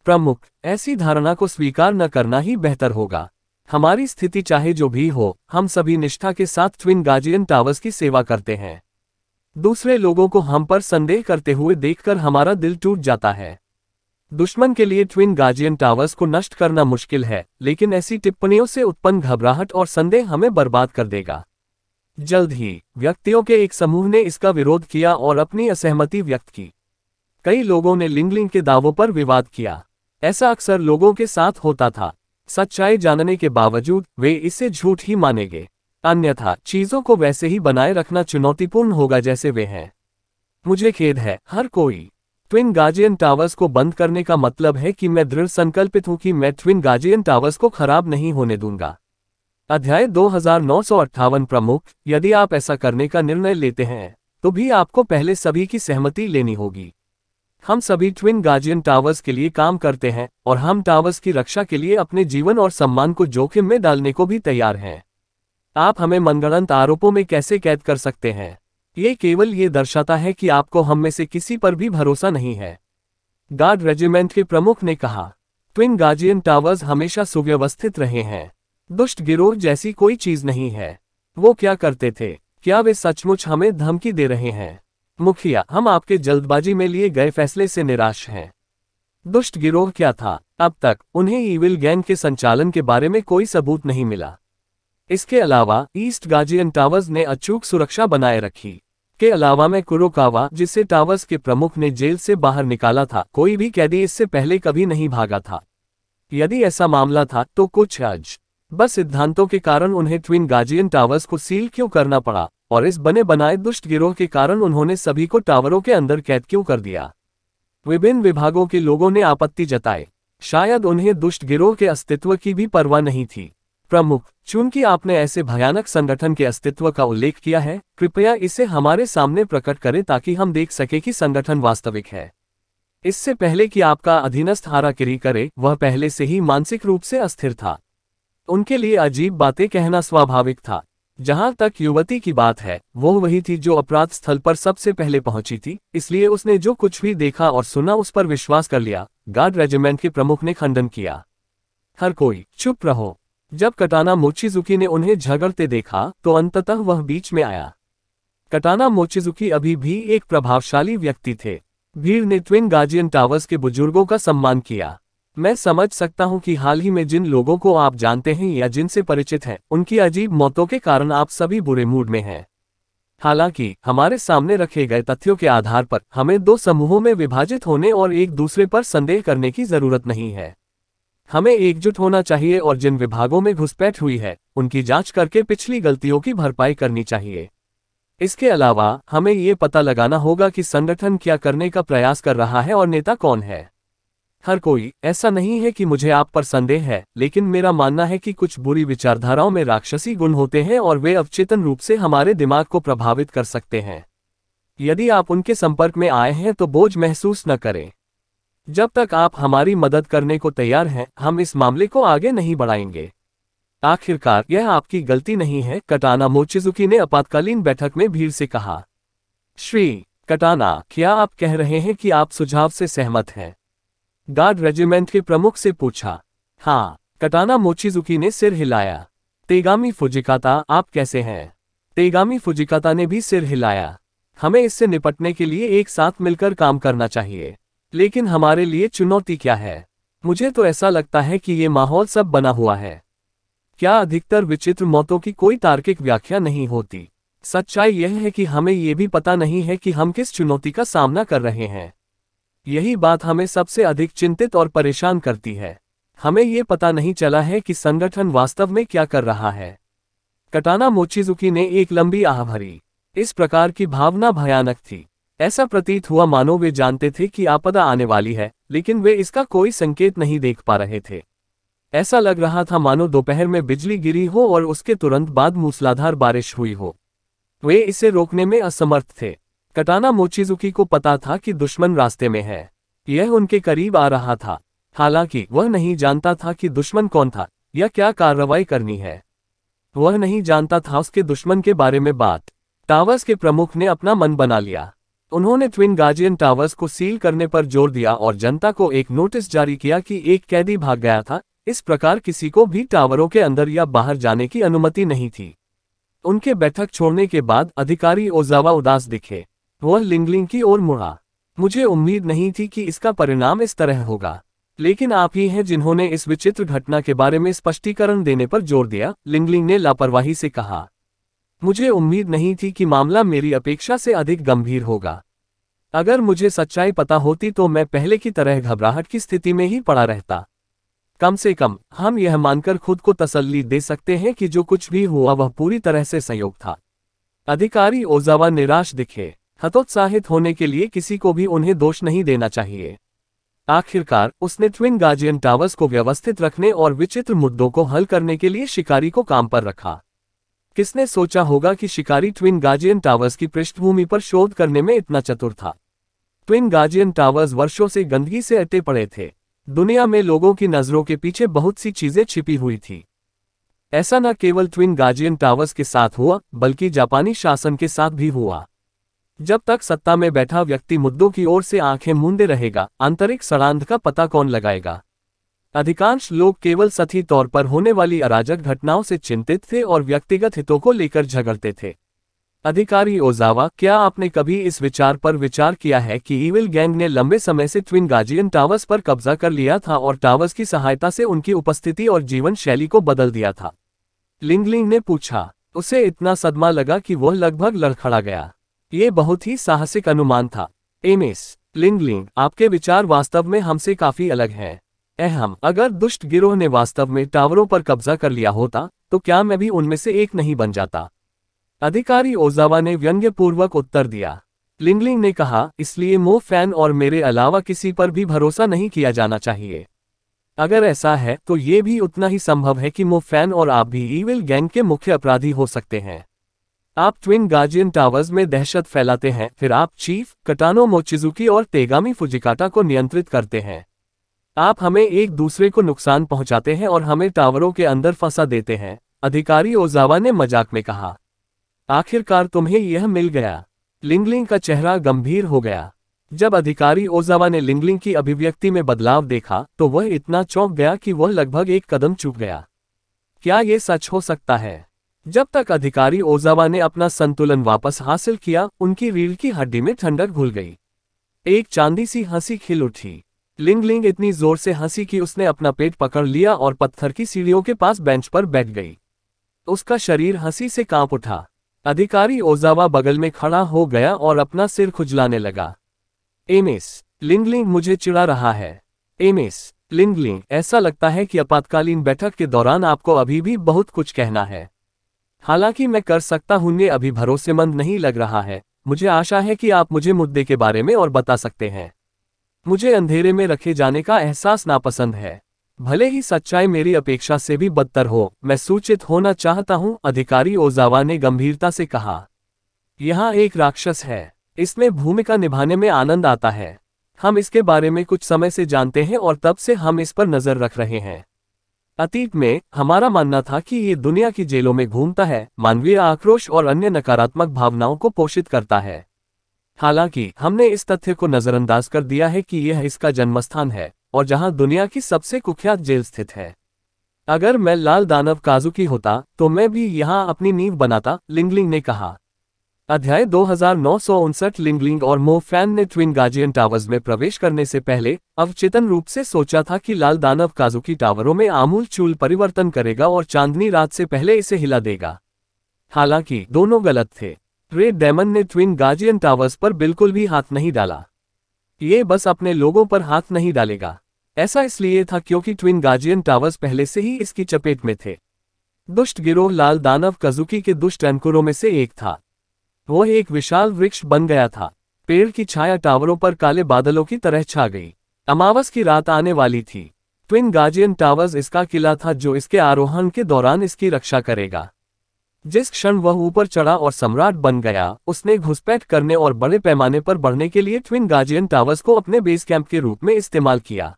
प्रमुख, ऐसी धारणा को स्वीकार न करना ही बेहतर होगा। हमारी स्थिति चाहे जो भी हो, हम सभी निष्ठा के साथ ट्विन गार्जियन टावर्स की सेवा करते हैं। दूसरे लोगों को हम पर संदेह करते हुए देखकर हमारा दिल टूट जाता है। दुश्मन के लिए ट्विन गार्जियन टावर्स को नष्ट करना मुश्किल है, लेकिन ऐसी टिप्पणियों से उत्पन्न घबराहट और संदेह हमें बर्बाद कर देगा। जल्द ही व्यक्तियों के एक समूह ने इसका विरोध किया और अपनी असहमति व्यक्त की। कई लोगों ने लिंगलिंग के दावों पर विवाद किया। ऐसा अक्सर लोगों के साथ होता था। सच्चाई जानने के बावजूद वे इसे झूठ ही मानेंगे। अन्यथा चीजों को वैसे ही बनाए रखना चुनौतीपूर्ण होगा जैसे वे हैं। मुझे खेद है, हर कोई। ट्विन गार्जियन टावर्स को बंद करने का मतलब है कि मैं दृढ़ संकल्पित हूं कि मैं ट्विन गार्जियन टावर्स को खराब नहीं होने दूंगा। अध्याय 2958 प्रमुख, यदि आप ऐसा करने का निर्णय लेते हैं तो भी आपको पहले सभी की सहमति लेनी होगी। हम सभी ट्विन गार्जियन टावर्स के लिए काम करते हैं और हम टावर्स की रक्षा के लिए अपने जीवन और सम्मान को जोखिम में डालने को भी तैयार हैं। आप हमें मनगढ़ंत आरोपों में कैसे कैद कर सकते हैं? ये केवल ये दर्शाता है कि आपको हम में से किसी पर भी भरोसा नहीं है। गार्ड रेजिमेंट के प्रमुख ने कहा। ट्विन गार्जियन टावर्स हमेशा सुव्यवस्थित रहे हैं। दुष्ट गिरोह जैसी कोई चीज नहीं है। वो क्या करते थे? क्या वे सचमुच हमें धमकी दे रहे हैं? मुखिया, हम आपके जल्दबाजी में लिए गए फैसले से निराश हैं। दुष्ट गिरोह क्या था? अब तक उन्हें ईविल गैंग के संचालन के बारे में कोई सबूत नहीं मिला। इसके अलावा ईस्ट गार्जियन टावर्स ने अचूक सुरक्षा बनाए रखी। के अलावा मैं कुरोकावा, जिसे टावर्स के प्रमुख ने जेल से बाहर निकाला था, कोई भी कैदी इससे पहले कभी नहीं भागा था। यदि ऐसा मामला था तो कुछ बस सिद्धांतों के कारण उन्हें ट्विन गार्जियन टावर्स को सील क्यों करना पड़ा, और इस बने बनाए दुष्ट गिरोह के कारण उन्होंने सभी को टावरों के अंदर कैद क्यों कर दिया? विभिन्न विभागों के लोगों ने आपत्ति जताई। शायद उन्हें दुष्ट गिरोह के अस्तित्व की भी परवाह नहीं थी। प्रमुख, चूंकि आपने ऐसे भयानक संगठन के अस्तित्व का उल्लेख किया है, कृपया इसे हमारे सामने प्रकट करें ताकि हम देख सके कि संगठन वास्तविक है। इससे पहले कि आपका अधीनस्थ हाराकिरी करे, वह पहले से ही मानसिक रूप से अस्थिर था। उनके लिए अजीब बातें कहना स्वाभाविक था। जहां तक युवती की बात है, वो वही थी जो अपराध स्थल पर सबसे पहले पहुंची थी, इसलिए उसने जो कुछ भी देखा और सुना उस पर विश्वास कर लिया। गार्ड रेजिमेंट के प्रमुख ने खंडन किया। हर कोई चुप रहो। जब कटाना मोचिजुकी ने उन्हें झगड़ते देखा तो अंततः वह बीच में आया। कटाना मोचिजुकी अभी भी एक प्रभावशाली व्यक्ति थे। भीड़ ने ट्विन गार्जियन टावर्स के बुजुर्गों का सम्मान किया। मैं समझ सकता हूं कि हाल ही में जिन लोगों को आप जानते हैं या जिनसे परिचित हैं, उनकी अजीब मौतों के कारण आप सभी बुरे मूड में हैं। हालांकि हमारे सामने रखे गए तथ्यों के आधार पर हमें दो समूहों में विभाजित होने और एक दूसरे पर संदेह करने की जरूरत नहीं है। हमें एकजुट होना चाहिए और जिन विभागों में घुसपैठ हुई है, उनकी जांच करके पिछली गलतियों की भरपाई करनी चाहिए। इसके अलावा हमें ये पता लगाना होगा कि संगठन क्या करने का प्रयास कर रहा है और नेता कौन है। हर कोई, ऐसा नहीं है कि मुझे आप पर संदेह है, लेकिन मेरा मानना है कि कुछ बुरी विचारधाराओं में राक्षसी गुण होते हैं और वे अवचेतन रूप से हमारे दिमाग को प्रभावित कर सकते हैं। यदि आप उनके संपर्क में आए हैं तो बोझ महसूस न करें। जब तक आप हमारी मदद करने को तैयार हैं, हम इस मामले को आगे नहीं बढ़ाएंगे। आखिरकार यह आपकी गलती नहीं है, कटाना मोचिजुकी ने आपातकालीन बैठक में भीड़ से कहा। श्री कटाना, क्या आप कह रहे हैं कि आप सुझाव से सहमत हैं? गार्ड रेजिमेंट के प्रमुख से पूछा। हाँ, कटाना मोचिजुकी ने सिर हिलाया। तेगामी फुजिकाता, आप कैसे हैं? तेगामी फुजिकाता ने भी सिर हिलाया। हमें इससे निपटने के लिए एक साथ मिलकर काम करना चाहिए। लेकिन हमारे लिए चुनौती क्या है? मुझे तो ऐसा लगता है कि ये माहौल सब बना हुआ है। क्या अधिकतर विचित्र मौतों की कोई तार्किक व्याख्या नहीं होती? सच्चाई यह है कि हमें ये भी पता नहीं है कि हम किस चुनौती का सामना कर रहे हैं। यही बात हमें सबसे अधिक चिंतित और परेशान करती है। हमें ये पता नहीं चला है कि संगठन वास्तव में क्या कर रहा है। कटाना मोचिजुकी ने एक लंबी आह भरी। इस प्रकार की भावना भयानक थी। ऐसा प्रतीत हुआ मानो वे जानते थे कि आपदा आने वाली है, लेकिन वे इसका कोई संकेत नहीं देख पा रहे थे। ऐसा लग रहा था मानो दोपहर में बिजली गिरी हो और उसके तुरंत बाद मूसलाधार बारिश हुई हो। वे इसे रोकने में असमर्थ थे। कटाना मोचिजुकी को पता था कि दुश्मन रास्ते में है। यह उनके करीब आ रहा था। हालांकि वह नहीं जानता था कि दुश्मन कौन था या क्या कार्रवाई करनी है। वह नहीं जानता था उसके दुश्मन के बारे में बात। टावर्स के प्रमुख ने अपना मन बना लिया। उन्होंने ट्विन गार्जियन टावर्स को सील करने पर जोर दिया और जनता को एक नोटिस जारी किया कि एक कैदी भाग गया था। इस प्रकार किसी को भी टावरों के अंदर या बाहर जाने की अनुमति नहीं थी। उनके बैठक छोड़ने के बाद अधिकारी ओजावा उदास दिखे। वह लिंगलिंग की ओर मुड़ा। मुझे उम्मीद नहीं थी कि इसका परिणाम इस तरह होगा, लेकिन आप ही हैं जिन्होंने इस विचित्र घटना के बारे में स्पष्टीकरण देने पर जोर दिया, लिंगलिंग ने लापरवाही से कहा। मुझे उम्मीद नहीं थी कि मामला मेरी अपेक्षा से अधिक गंभीर होगा। अगर मुझे सच्चाई पता होती तो मैं पहले की तरह घबराहट की स्थिति में ही पड़ा रहता। कम से कम हम यह मानकर खुद को तसल्ली दे सकते हैं कि जो कुछ भी हुआ वह पूरी तरह से संयोग था। अधिकारी ओजावा निराश दिखे। हतोत्साहित होने के लिए किसी को भी उन्हें दोष नहीं देना चाहिए। आखिरकार उसने ट्विन गार्जियन टावर्स को व्यवस्थित रखने और विचित्र मुद्दों को हल करने के लिए शिकारी को काम पर रखा। किसने सोचा होगा कि शिकारी ट्विन गार्जियन टावर्स की पृष्ठभूमि पर शोध करने में इतना चतुर था। ट्विन गार्जियन टावर्स वर्षों से गंदगी से अटे पड़े थे। दुनिया में लोगों की नजरों के पीछे बहुत सी चीजें छिपी हुई थी। ऐसा न केवल ट्विन गार्जियन टावर्स के साथ हुआ, बल्कि जापानी शासन के साथ भी हुआ। जब तक सत्ता में बैठा व्यक्ति मुद्दों की ओर से आंखें मूंदे रहेगा, आंतरिक षड्यंत्र का पता कौन लगाएगा। अधिकांश लोग केवल सतही तौर पर होने वाली अराजक घटनाओं से चिंतित थे और व्यक्तिगत हितों को लेकर झगड़ते थे। अधिकारी ओजावा, क्या आपने कभी इस विचार पर विचार किया है कि ईविल गैंग ने लंबे समय से ट्विन गार्जियन टावर्स पर कब्जा कर लिया था और टावर्स की सहायता से उनकी उपस्थिति और जीवन शैली को बदल दिया था? लिंगलिंग ने पूछा। उसे इतना सदमा लगा कि वह लगभग लड़खड़ा गया। ये बहुत ही साहसिक अनुमान था। एमिस लिंगलिंग, आपके विचार वास्तव में हमसे काफी अलग हैं। अगर दुष्ट गिरोह ने वास्तव में टावरों पर कब्जा कर लिया होता तो क्या मैं भी उनमें से एक नहीं बन जाता? अधिकारी ओजावा ने व्यंग्यपूर्वक उत्तर दिया। लिंगलिंग ने कहा, इसलिए मो फैन और मेरे अलावा किसी पर भी भरोसा नहीं किया जाना चाहिए। अगर ऐसा है तो ये भी उतना ही संभव है कि मो फैन और आप भी ईविल गैंग के मुख्य अपराधी हो सकते हैं। आप ट्विन गार्जियन टावर्स में दहशत फैलाते हैं, फिर आप चीफ कटानो मोचिजुकी और तेगामी फुजिकाटा को नियंत्रित करते हैं। आप हमें एक दूसरे को नुकसान पहुंचाते हैं और हमें टावरों के अंदर फंसा देते हैं, अधिकारी ओजावा ने मजाक में कहा। आखिरकार तुम्हें यह मिल गया। लिंगलिंग का चेहरा गंभीर हो गया। जब अधिकारी ओजावा ने लिंगलिंग की अभिव्यक्ति में बदलाव देखा तो वह इतना चौंक गया कि वह लगभग एक कदम चूक गया। क्या यह सच हो सकता है? जब तक अधिकारी ओजावा ने अपना संतुलन वापस हासिल किया, उनकी रीढ़ की हड्डी में ठंडक घुल गई। एक चांदी सी हंसी खिल उठी। लिंगलिंग इतनी जोर से हंसी कि उसने अपना पेट पकड़ लिया और पत्थर की सीढ़ियों के पास बेंच पर बैठ गई। उसका शरीर हंसी से कांप उठा। अधिकारी ओजावा बगल में खड़ा हो गया और अपना सिर खुजलाने लगा। एमिस लिंगलिंग, मुझे चिढ़ा रहा है। एमिस लिंगलिंग, ऐसा लगता है कि आपातकालीन बैठक के दौरान आपको अभी भी बहुत कुछ कहना है। हालांकि मैं कर सकता हूं, ये अभी भरोसेमंद नहीं लग रहा है। मुझे आशा है कि आप मुझे मुद्दे के बारे में और बता सकते हैं। मुझे अंधेरे में रखे जाने का एहसास नापसंद है। भले ही सच्चाई मेरी अपेक्षा से भी बदतर हो, मैं सूचित होना चाहता हूं, अधिकारी ओजावा ने गंभीरता से कहा। यहाँ एक राक्षस है। इसमें भूमिका निभाने में आनंद आता है। हम इसके बारे में कुछ समय से जानते हैं और तब से हम इस पर नजर रख रहे हैं। अतीत में हमारा मानना था कि ये दुनिया की जेलों में घूमता है, मानवीय आक्रोश और अन्य नकारात्मक भावनाओं को पोषित करता है। हालांकि हमने इस तथ्य को नजरअंदाज कर दिया है कि यह इसका जन्मस्थान है और जहां दुनिया की सबसे कुख्यात जेल स्थित है। अगर मैं लाल दानव काजुकी होता तो मैं भी यहां अपनी नींव बनाता, लिंगलिंग ने कहा। अध्याय 2959। लिंगलिंग और मो फैन ने ट्विन गार्जियन टावर्स में प्रवेश करने से पहले अवचेतन रूप से सोचा था कि लाल दानव काजुकी टावरों में आमूल-चूल परिवर्तन करेगा और चांदनी रात से पहले इसे हिला देगा। हालांकि दोनों गलत थे। रेड डेमन ने ट्विन गार्जियन टावर्स पर बिल्कुल भी हाथ नहीं डाला। ये बस अपने लोगों पर हाथ नहीं डालेगा। ऐसा इसलिए था क्योंकि ट्विन गार्जियन टावर्स पहले से ही इसकी चपेट में थे। दुष्ट गिरोह लाल दानव काजुकी के दुष्ट एंकुरों में से एक था। वह एक विशाल वृक्ष बन गया था। पेड़ की छाया टावरों पर काले बादलों की तरह छा गई। अमावस की रात आने वाली थी। ट्विन गार्जियन टावर्स इसका किला था जो इसके आरोहण के दौरान इसकी रक्षा करेगा। जिस क्षण वह ऊपर चढ़ा और सम्राट बन गया, उसने घुसपैठ करने और बड़े पैमाने पर बढ़ने के लिए ट्विन गार्जियन टावर्स को अपने बेस कैंप के रूप में इस्तेमाल किया।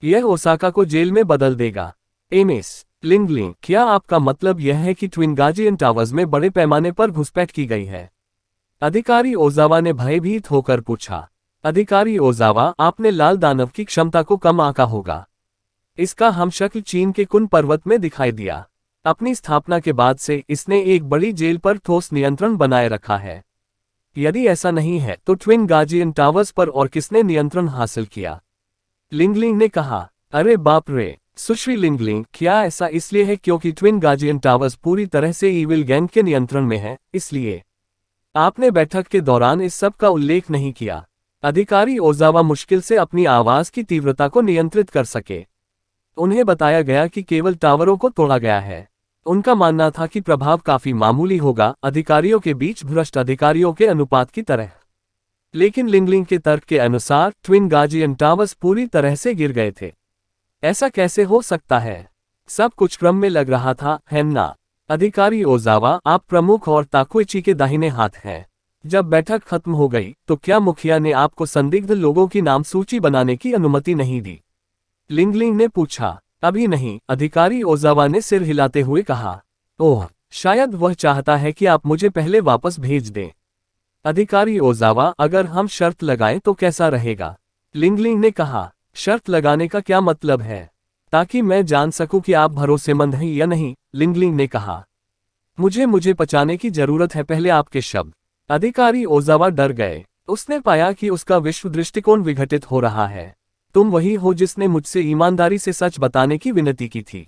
यह ओसाका को जेल में बदल देगा। एमएस लिंगलिंग, क्या आपका मतलब यह है कि ट्विन गार्जियन टावर्स में बड़े पैमाने पर घुसपैठ की गई है? अधिकारी ओजावा ने भयभीत होकर पूछा। अधिकारी ओजावा, आपने लाल दानव की क्षमता को कम आंका होगा। इसका हमशक्ल चीन के कुन पर्वत में दिखाई दिया। अपनी स्थापना के बाद से इसने एक बड़ी जेल पर ठोस नियंत्रण बनाए रखा है। यदि ऐसा नहीं है तो ट्विन गार्जियन टावर्स पर और किसने नियंत्रण हासिल किया? लिंगलिंग ने कहा। अरे बाप रे, सुश्री लिंगलिंग, क्या ऐसा इसलिए है क्योंकि ट्विन गार्जियन टावर्स पूरी तरह से ईविल गैंग के नियंत्रण में है, इसलिए आपने बैठक के दौरान इस सब का उल्लेख नहीं किया? अधिकारी ओजावा मुश्किल से अपनी आवाज की तीव्रता को नियंत्रित कर सके। उन्हें बताया गया कि केवल टावरों को तोड़ा गया है। उनका मानना था कि प्रभाव काफी मामूली होगा, अधिकारियों के बीच भ्रष्ट अधिकारियों के अनुपात की तरह। लेकिन लिंगलिंग के तर्क के अनुसार ट्विन गार्जियन टावर्स पूरी तरह से गिर गए थे। ऐसा कैसे हो सकता है? सब कुछ क्रम में लग रहा था, है ना? अधिकारी ओजावा, आप प्रमुख और ताकुएची के दाहिने हाथ हैं। जब बैठक खत्म हो गई तो क्या मुखिया ने आपको संदिग्ध लोगों की नाम सूची बनाने की अनुमति नहीं दी? लिंगलिंग ने पूछा। अभी नहीं, अधिकारी ओजावा ने सिर हिलाते हुए कहा। ओह, शायद वह चाहता है कि आप मुझे पहले वापस भेज दें। अधिकारी ओजावा, अगर हम शर्त लगाएं तो कैसा रहेगा? लिंगलिंग ने कहा। शर्त लगाने का क्या मतलब है? ताकि मैं जान सकूं कि आप भरोसेमंद हैं या नहीं, लिंगलिंग ने कहा। मुझे पचाने की जरूरत है पहले आपके शब्द। अधिकारी ओजावा डर गए। उसने पाया कि उसका विश्व दृष्टिकोण विघटित हो रहा है। तुम वही हो जिसने मुझसे ईमानदारी से सच बताने की विनती की थी।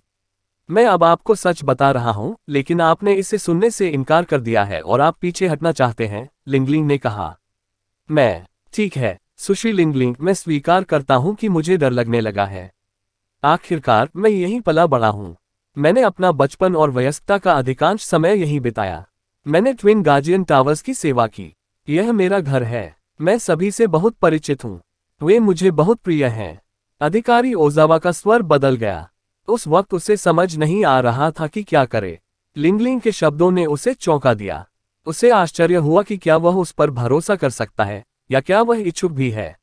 मैं अब आपको सच बता रहा हूं, लेकिन आपने इसे सुनने से इनकार कर दिया है और आप पीछे हटना चाहते हैं, लिंगलिंग ने कहा। ठीक है, सुश्री लिंगलिंग, मैं स्वीकार करता हूं कि मुझे डर लगने लगा है। आखिरकार मैं यहीं पला बड़ा हूं। मैंने अपना बचपन और वयस्कता का अधिकांश समय यहीं बिताया। मैंने ट्विन गार्जियन टावर्स की सेवा की। यह मेरा घर है। मैं सभी से बहुत परिचित हूं। वे मुझे बहुत प्रिय हैं। अधिकारी ओजावा का स्वर बदल गया। उस वक्त उसे समझ नहीं आ रहा था कि क्या करे। लिंगलिंग के शब्दों ने उसे चौंका दिया। उसे आश्चर्य हुआ कि क्या वह उस पर भरोसा कर सकता है, या क्या वह इच्छुक भी है।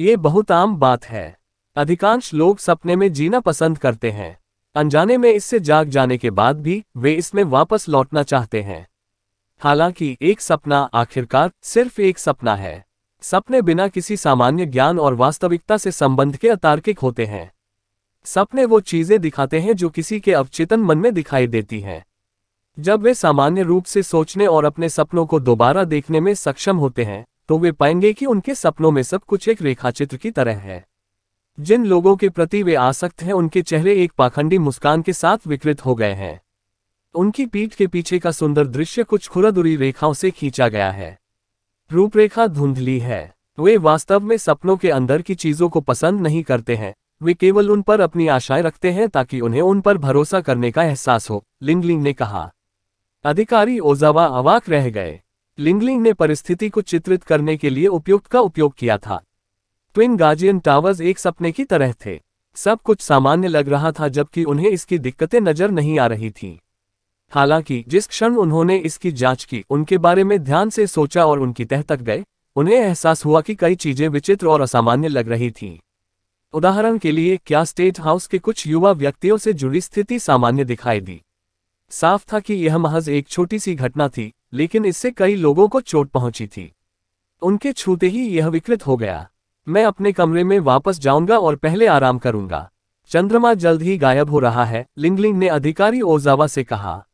ये बहुत आम बात है। अधिकांश लोग सपने में जीना पसंद करते हैं। अनजाने में इससे जाग जाने के बाद भी वे इसमें वापस लौटना चाहते हैं। हालांकि एक सपना आखिरकार सिर्फ एक सपना है। सपने बिना किसी सामान्य ज्ञान और वास्तविकता से संबंध के अतार्किक होते हैं। सपने वो चीजें दिखाते हैं जो किसी के अवचेतन मन में दिखाई देती हैं। जब वे सामान्य रूप से सोचने और अपने सपनों को दोबारा देखने में सक्षम होते हैं, तो वे पाएंगे कि उनके सपनों में सब कुछ एक रेखाचित्र की तरह है। जिन लोगों के प्रति वे आसक्त हैं, उनके चेहरे एक पाखंडी मुस्कान के साथ विकृत हो गए हैं। उनकी पीठ के पीछे का सुंदर दृश्य कुछ खुरदुरी रेखाओं से खींचा गया है। रूपरेखा धुंधली है। वे वास्तव में सपनों के अंदर की चीजों को पसंद नहीं करते हैं। वे केवल उन पर अपनी आशाएं रखते हैं ताकि उन्हें उन पर भरोसा करने का एहसास हो, लिंगलिंग ने कहा। अधिकारी ओजावा अवाक रह गए। लिंगलिंग ने परिस्थिति को चित्रित करने के लिए उपयुक्त का उपयोग किया था। ट्विन गार्जियन टावर्स एक सपने की तरह थे। सब कुछ सामान्य लग रहा था जबकि उन्हें इसकी दिक्कतें नजर नहीं आ रही थीं। हालांकि जिस क्षण उन्होंने इसकी जांच की, उनके बारे में ध्यान से सोचा और उनकी तह तक गए, उन्हें एहसास हुआ कि कई चीजें विचित्र और असामान्य लग रही थीं। उदाहरण के लिए, क्या स्टेट हाउस के कुछ युवा व्यक्तियों से जुड़ी स्थिति सामान्य दिखाई दी? साफ था कि यह महज एक छोटी सी घटना थी, लेकिन इससे कई लोगों को चोट पहुंची थी। उनके छूते ही यह विकृत हो गया। मैं अपने कमरे में वापस जाऊंगा और पहले आराम करूंगा। चंद्रमा जल्द ही गायब हो रहा है, लिंगलिंग ने अधिकारी ओजावा से कहा।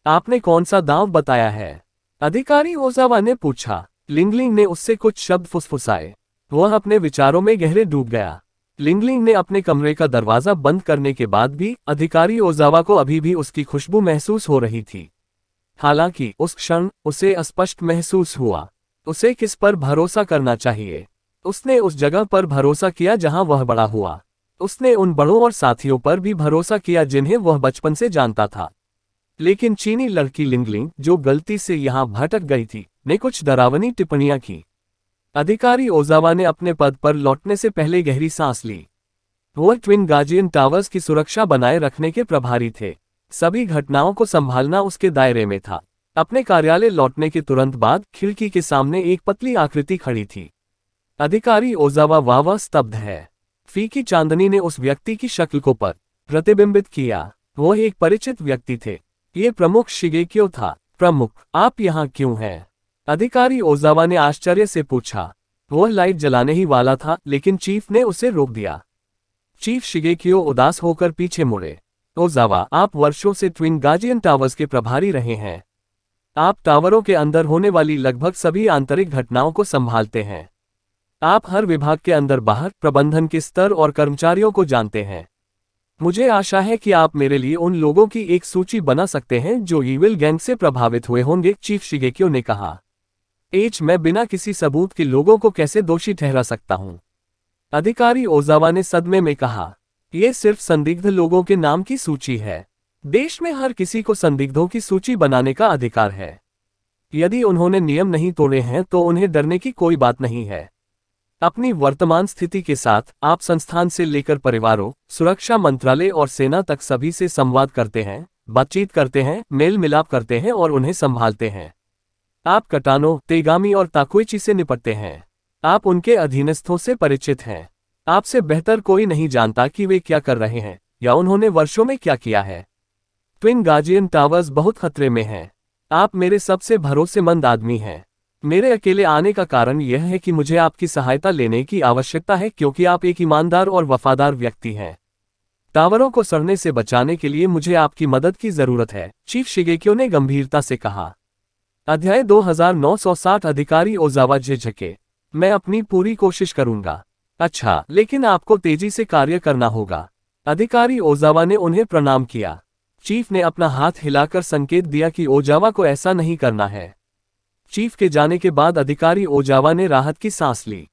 आपने कौन सा दांव बताया है? अधिकारी ओजावा ने पूछा। लिंगलिंग ने उससे कुछ शब्द फुसफुसाए। वह अपने विचारों में गहरे डूब गया। लिंगलिंग ने अपने कमरे का दरवाजा बंद करने के बाद भी अधिकारी ओजावा को अभी भी उसकी खुशबू महसूस हो रही थी। हालांकि उस क्षण उसे अस्पष्ट महसूस हुआ। उसे किस पर भरोसा करना चाहिए? उसने उस जगह पर भरोसा किया जहां वह बड़ा हुआ। उसने उन बड़ों और साथियों पर भी भरोसा किया जिन्हें वह बचपन से जानता था। लेकिन चीनी लड़की लिंगलिंग, जो गलती से यहां भटक गई थी, ने कुछ डरावनी टिप्पणियां की। अधिकारी ओजावा ने अपने पद पर लौटने से पहले गहरी सांस ली। वह ट्विन गार्जियन टावर्स की सुरक्षा बनाए रखने के प्रभारी थे। सभी घटनाओं को संभालना उसके दायरे में था। अपने कार्यालय लौटने के तुरंत बाद खिड़की के सामने एक पतली आकृति खड़ी थी। अधिकारी ओजावा वावा स्तब्ध है। फीकी चांदनी ने उस व्यक्ति की शक्ल को प्रतिबिंबित किया। वो एक परिचित व्यक्ति थे। ये प्रमुख शिगेकियो था। प्रमुख, आप यहाँ क्यों हैं? अधिकारी ओजावा ने आश्चर्य से पूछा। वह लाइट जलाने ही वाला था, लेकिन चीफ ने उसे रोक दिया। चीफ शिगेकियो उदास होकर पीछे मुड़े। ओजावा, आप वर्षों से ट्विन गार्जियन टावर्स के प्रभारी रहे हैं। आप टावरों के अंदर होने वाली लगभग सभी आंतरिक घटनाओं को संभालते हैं। आप हर विभाग के अंदर बाहर, प्रबंधन के स्तर और कर्मचारियों को जानते हैं। मुझे आशा है कि आप मेरे लिए उन लोगों की एक सूची बना सकते हैं जो ईविल गैंग से प्रभावित हुए होंगे, चीफ शिगेकियो ने कहा। मैं बिना किसी सबूत के लोगों को कैसे दोषी ठहरा सकता हूं? अधिकारी ओजावा ने सदमे में कहा। यह सिर्फ संदिग्ध लोगों के नाम की सूची है। देश में हर किसी को संदिग्धों की सूची बनाने का अधिकार है। यदि उन्होंने नियम नहीं तोड़े हैं तो उन्हें डरने की कोई बात नहीं है। अपनी वर्तमान स्थिति के साथ आप संस्थान से लेकर परिवारों, सुरक्षा मंत्रालय और सेना तक सभी से संवाद करते हैं, बातचीत करते हैं, मेल मिलाप करते हैं और उन्हें संभालते हैं। आप कटानो, तेगामी और ताकुइची से निपटते हैं। आप उनके अधीनस्थों से परिचित हैं। आपसे बेहतर कोई नहीं जानता कि वे क्या कर रहे हैं या उन्होंने वर्षों में क्या किया है। ट्विन गार्जियन टावर्स बहुत खतरे में हैं। आप मेरे सबसे भरोसेमंद आदमी हैं। मेरे अकेले आने का कारण यह है कि मुझे आपकी सहायता लेने की आवश्यकता है, क्योंकि आप एक ईमानदार और वफादार व्यक्ति हैं। टावरों को सड़ने से बचाने के लिए मुझे आपकी मदद की जरूरत है, चीफ शिगेकियो ने गंभीरता से कहा। अध्याय 2960 अधिकारी ओजावा झिझके। मैं अपनी पूरी कोशिश करूंगा। अच्छा, लेकिन आपको तेजी से कार्य करना होगा। अधिकारी ओजावा ने उन्हें प्रणाम किया। चीफ ने अपना हाथ हिलाकर संकेत दिया कि ओजावा को ऐसा नहीं करना है। चीफ के जाने के बाद अधिकारी ओजावा ने राहत की सांस ली।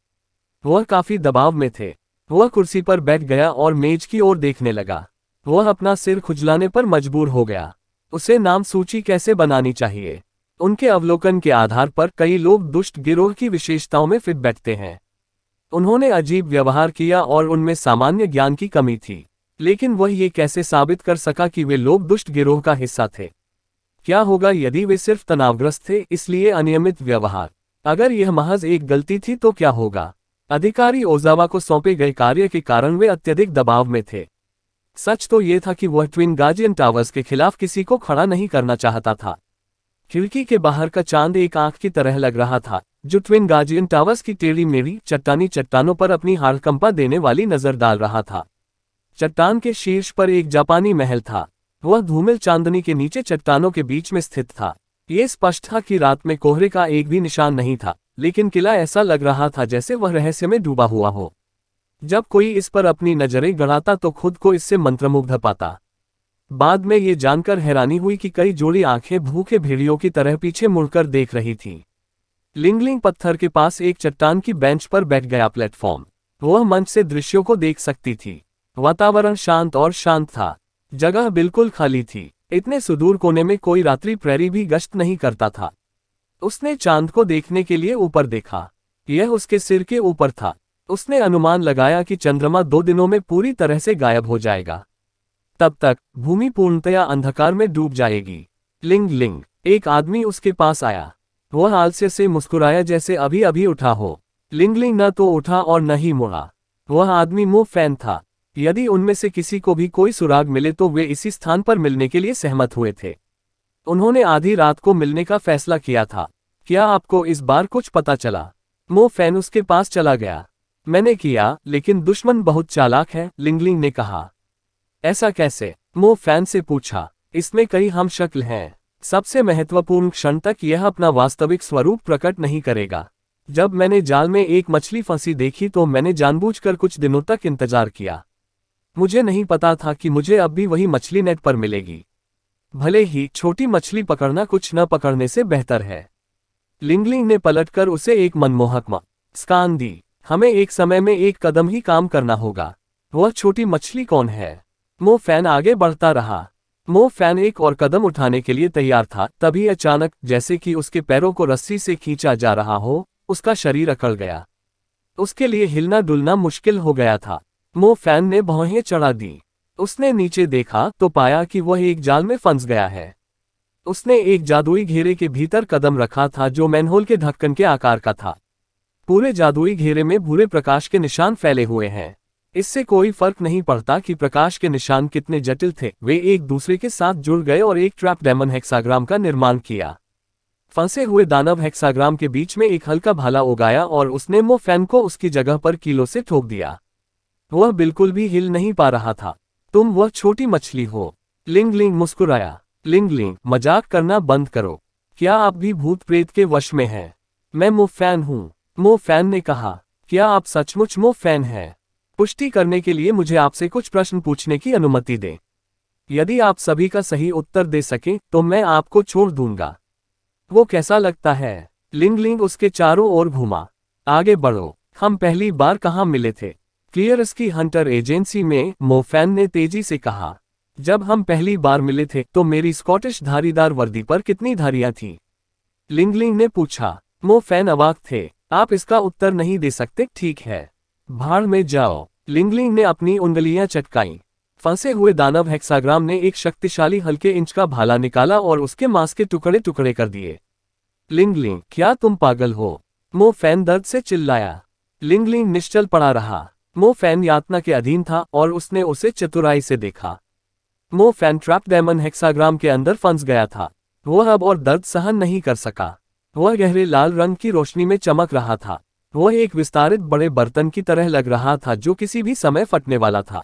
वह काफी दबाव में थे। वह कुर्सी पर बैठ गया और मेज की ओर देखने लगा। वह अपना सिर खुजलाने पर मजबूर हो गया। उसे नाम सूची कैसे बनानी चाहिए? उनके अवलोकन के आधार पर कई लोग दुष्ट गिरोह की विशेषताओं में फिट बैठते हैं। उन्होंने अजीब व्यवहार किया और उनमें सामान्य ज्ञान की कमी थी, लेकिन वह ये कैसे साबित कर सका कि वे लोग दुष्ट गिरोह का हिस्सा थे? क्या होगा यदि वे सिर्फ तनावग्रस्त थे, इसलिए अनियमित व्यवहार? अगर यह महज एक गलती थी तो क्या होगा? अधिकारी ओजावा को सौंपे गए कार्य के कारण वे अत्यधिक दबाव में थे। सच तो यह था कि वह ट्विन गार्जियन टावर्स के खिलाफ किसी को खड़ा नहीं करना चाहता था। खिड़की के बाहर का चांद एक आंख की तरह लग रहा था, जो ट्विन गार्जियन टावर्स की टेढ़ी मेढ़ी चट्टानी चट्टानों पर अपनी हाड़कंपा देने वाली नजर डाल रहा था। चट्टान के शीर्ष पर एक जापानी महल था। वह धूमिल चांदनी के नीचे चट्टानों के बीच में स्थित था। ये स्पष्ट था कि रात में कोहरे का एक भी निशान नहीं था, लेकिन किला ऐसा लग रहा था जैसे वह रहस्य में डूबा हुआ हो। जब कोई इस पर अपनी नजरें गड़ाता तो खुद को इससे मंत्रमुग्ध पाता। बाद में ये जानकर हैरानी हुई कि कई जोड़ी आंखें भूखे भेड़ियों की तरह पीछे मुड़कर देख रही थीं। लिंगलिंग पत्थर के पास एक चट्टान की बेंच पर बैठ गया प्लेटफॉर्म। वह मंच से दृश्यों को देख सकती थी। वातावरण शांत और शांत था। जगह बिल्कुल खाली थी। इतने सुदूर कोने में कोई रात्रि प्रहरी भी गश्त नहीं करता था। उसने चांद को देखने के लिए ऊपर देखा। यह उसके सिर के ऊपर था। उसने अनुमान लगाया कि चंद्रमा 2 दिनों में पूरी तरह से गायब हो जाएगा। तब तक भूमि पूर्णतया अंधकार में डूब जाएगी। लिंग लिंग, एक आदमी उसके पास आया। वह आलस्य से मुस्कुराया जैसे अभी अभी उठा हो। लिंगलिंग न तो उठा और न ही मुड़ा। वह आदमी मो फैन था। यदि उनमें से किसी को भी कोई सुराग मिले तो वे इसी स्थान पर मिलने के लिए सहमत हुए थे। उन्होंने आधी रात को मिलने का फैसला किया था। क्या आपको इस बार कुछ पता चला? मो फैन उसके पास चला गया। मैंने किया, लेकिन दुश्मन बहुत चालाक है, लिंगलिंग ने कहा। ऐसा कैसे? मो फैन से पूछा। इसमें कई हम शक्ल हैं। सबसे महत्वपूर्ण क्षण तक यह अपना वास्तविक स्वरूप प्रकट नहीं करेगा। जब मैंने जाल में एक मछली फंसी देखी तो मैंने जानबूझकर कुछ दिनों तक इंतजार किया। मुझे नहीं पता था कि मुझे अब भी वही मछली नेट पर मिलेगी। भले ही छोटी मछली पकड़ना कुछ न पकड़ने से बेहतर है। लिंगलिंग ने पलटकर उसे एक मनमोहक मुस्कान दी। हमें एक समय में एक कदम ही काम करना होगा। वह छोटी मछली कौन है? मो फैन आगे बढ़ता रहा। मो फैन एक और कदम उठाने के लिए तैयार था, तभी अचानक, जैसे कि उसके पैरों को रस्सी से खींचा जा रहा हो, उसका शरीर अकड़ गया। उसके लिए हिलना डुलना मुश्किल हो गया था। मो फैन ने भौहें चढ़ा दी। उसने नीचे देखा तो पाया कि वह एक जाल में फंस गया है। उसने एक जादुई घेरे के भीतर कदम रखा था जो मैनहोल के ढक्कन के आकार का था। पूरे जादुई घेरे में भूरे प्रकाश के निशान फैले हुए हैं। इससे कोई फर्क नहीं पड़ता कि प्रकाश के निशान कितने जटिल थे, वे एक दूसरे के साथ जुड़ गए और एक ट्रैप डायमंड हेक्साग्राम का निर्माण किया। फंसे हुए दानव हेक्साग्राम के बीच में एक हल्का भाला उगाया और उसने मो फैन को उसकी जगह पर कीलों से ठोक दिया। वह बिल्कुल भी हिल नहीं पा रहा था। तुम वह छोटी मछली हो। लिंग लिंग मुस्कुराया। लिंग लिंग, मजाक करना बंद करो। क्या आप भी भूत प्रेत के वश में हैं? मैं मो फैन हूँ। मो फैन ने कहा। क्या आप सचमुच मो फैन हैं? पुष्टि करने के लिए मुझे आपसे कुछ प्रश्न पूछने की अनुमति दें। यदि आप सभी का सही उत्तर दे सकें तो मैं आपको छोड़ दूंगा। वो कैसा लगता है? लिंग लिंग उसके चारों ओर घूमा। आगे बढ़ो। हम पहली बार कहाँ मिले थे? क्लियरस की हंटर एजेंसी में, मो फैन ने तेजी से कहा। जब हम पहली बार मिले थे तो मेरी स्कॉटिश धारीदार वर्दी पर कितनी धारियां थीं? लिंग लिंग ने पूछा। मो फैन अवाक थे। आप इसका उत्तर नहीं दे सकते, ठीक है। भाड़ में जाओ। लिंग लिंग ने अपनी उंगलियां चटकाईं। फंसे हुए दानव हेक्साग्राम ने एक शक्तिशाली हल्के इंच का भाला निकाला और उसके मांस के टुकड़े टुकड़े कर दिए। लिंग लिंग, क्या तुम पागल हो? मो फैन दर्द से चिल्लाया। लिंग लिंग निश्चल पड़ा रहा। मो फैन यातना के अधीन था और उसने उसे चतुराई से देखा। मो फैन ट्रैप डायमंड हेक्साग्राम के अंदर फंस गया था। वह अब और दर्द सहन नहीं कर सका। वह गहरे लाल रंग की रोशनी में चमक रहा था। वह एक विस्तारित बड़े बर्तन की तरह लग रहा था जो किसी भी समय फटने वाला था।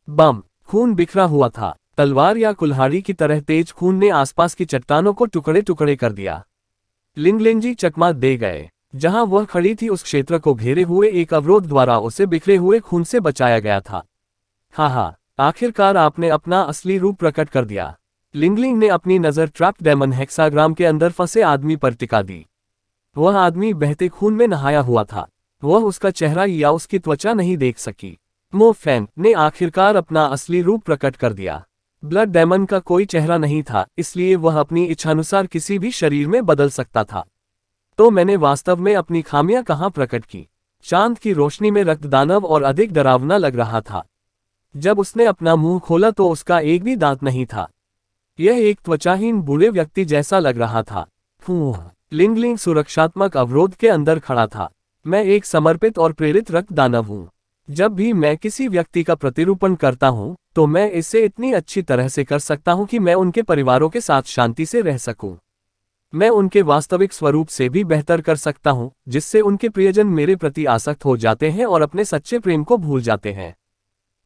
बम। खून बिखरा हुआ था। तलवार या कुल्हाड़ी की तरह तेज खून ने आसपास की चट्टानों को टुकड़े टुकड़े कर दिया। लिंग लिंग जी चकमा दे गए। जहां वह खड़ी थी उस क्षेत्र को घेरे हुए एक अवरोध द्वारा उसे बिखरे हुए खून से बचाया गया था। हा, आखिरकार आपने अपना असली रूप प्रकट कर दिया। लिंग लिंग ने अपनी नजर ट्रैप डायमंड हेक्साग्राम के अंदर फंसे आदमी पर टिका दी। वह आदमी बहते खून में नहाया हुआ था। वह उसका चेहरा या उसकी त्वचा नहीं देख सकी। मो फैन ने आखिरकार अपना असली रूप प्रकट कर दिया। ब्लड डायमंड का कोई चेहरा नहीं था, इसलिए वह अपनी इच्छानुसार किसी भी शरीर में बदल सकता था। तो मैंने वास्तव में अपनी खामियां कहां प्रकट की? चांद की रोशनी में रक्तदानव और अधिक डरावना लग रहा था। जब उसने अपना मुंह खोला तो उसका एक भी दांत नहीं था। यह एक त्वचाहीन बूढ़े व्यक्ति जैसा लग रहा था। लिंग लिंग सुरक्षात्मक अवरोध के अंदर खड़ा था। मैं एक समर्पित और प्रेरित रक्तदानव हूँ। जब भी मैं किसी व्यक्ति का प्रतिरूपण करता हूँ तो मैं इसे इतनी अच्छी तरह से कर सकता हूँ कि मैं उनके परिवारों के साथ शांति से रह सकूं। मैं उनके वास्तविक स्वरूप से भी बेहतर कर सकता हूँ, जिससे उनके प्रियजन मेरे प्रति आसक्त हो जाते हैं और अपने सच्चे प्रेम को भूल जाते हैं।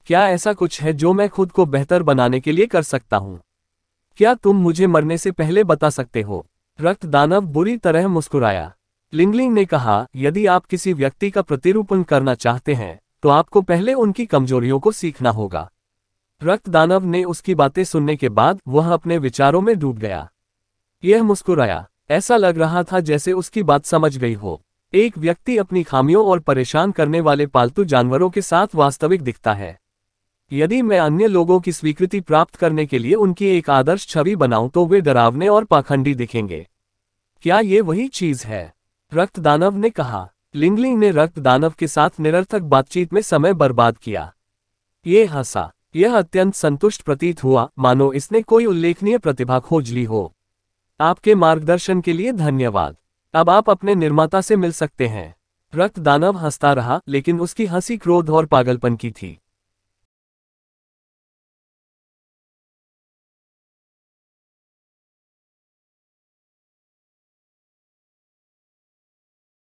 क्या ऐसा कुछ है जो मैं खुद को बेहतर बनाने के लिए कर सकता हूँ? क्या तुम मुझे मरने से पहले बता सकते हो? रक्तदानव बुरी तरह मुस्कुराया। लिंगलिंग ने कहा, यदि आप किसी व्यक्ति का प्रतिरूपण करना चाहते हैं तो आपको पहले उनकी कमजोरियों को सीखना होगा। रक्तदानव ने उसकी बातें सुनने के बाद वह अपने विचारों में डूब गया। यह मुस्कुराया। ऐसा लग रहा था जैसे उसकी बात समझ गई हो। एक व्यक्ति अपनी खामियों और परेशान करने वाले पालतू जानवरों के साथ वास्तविक दिखता है। यदि मैं अन्य लोगों की स्वीकृति प्राप्त करने के लिए उनकी एक आदर्श छवि बनाऊं तो वे डरावने और पाखंडी दिखेंगे। क्या ये वही चीज है? रक्तदानव ने कहा। लिंगलिंग ने रक्तदानव के साथ निरर्थक बातचीत में समय बर्बाद किया। ये हंसा। यह अत्यंत संतुष्ट प्रतीत हुआ, मानो इसने कोई उल्लेखनीय प्रतिभा खोज ली हो। आपके मार्गदर्शन के लिए धन्यवाद। अब आप अपने निर्माता से मिल सकते हैं। रक्तदानव हंसता रहा, लेकिन उसकी हंसी क्रोध और पागलपन की थी।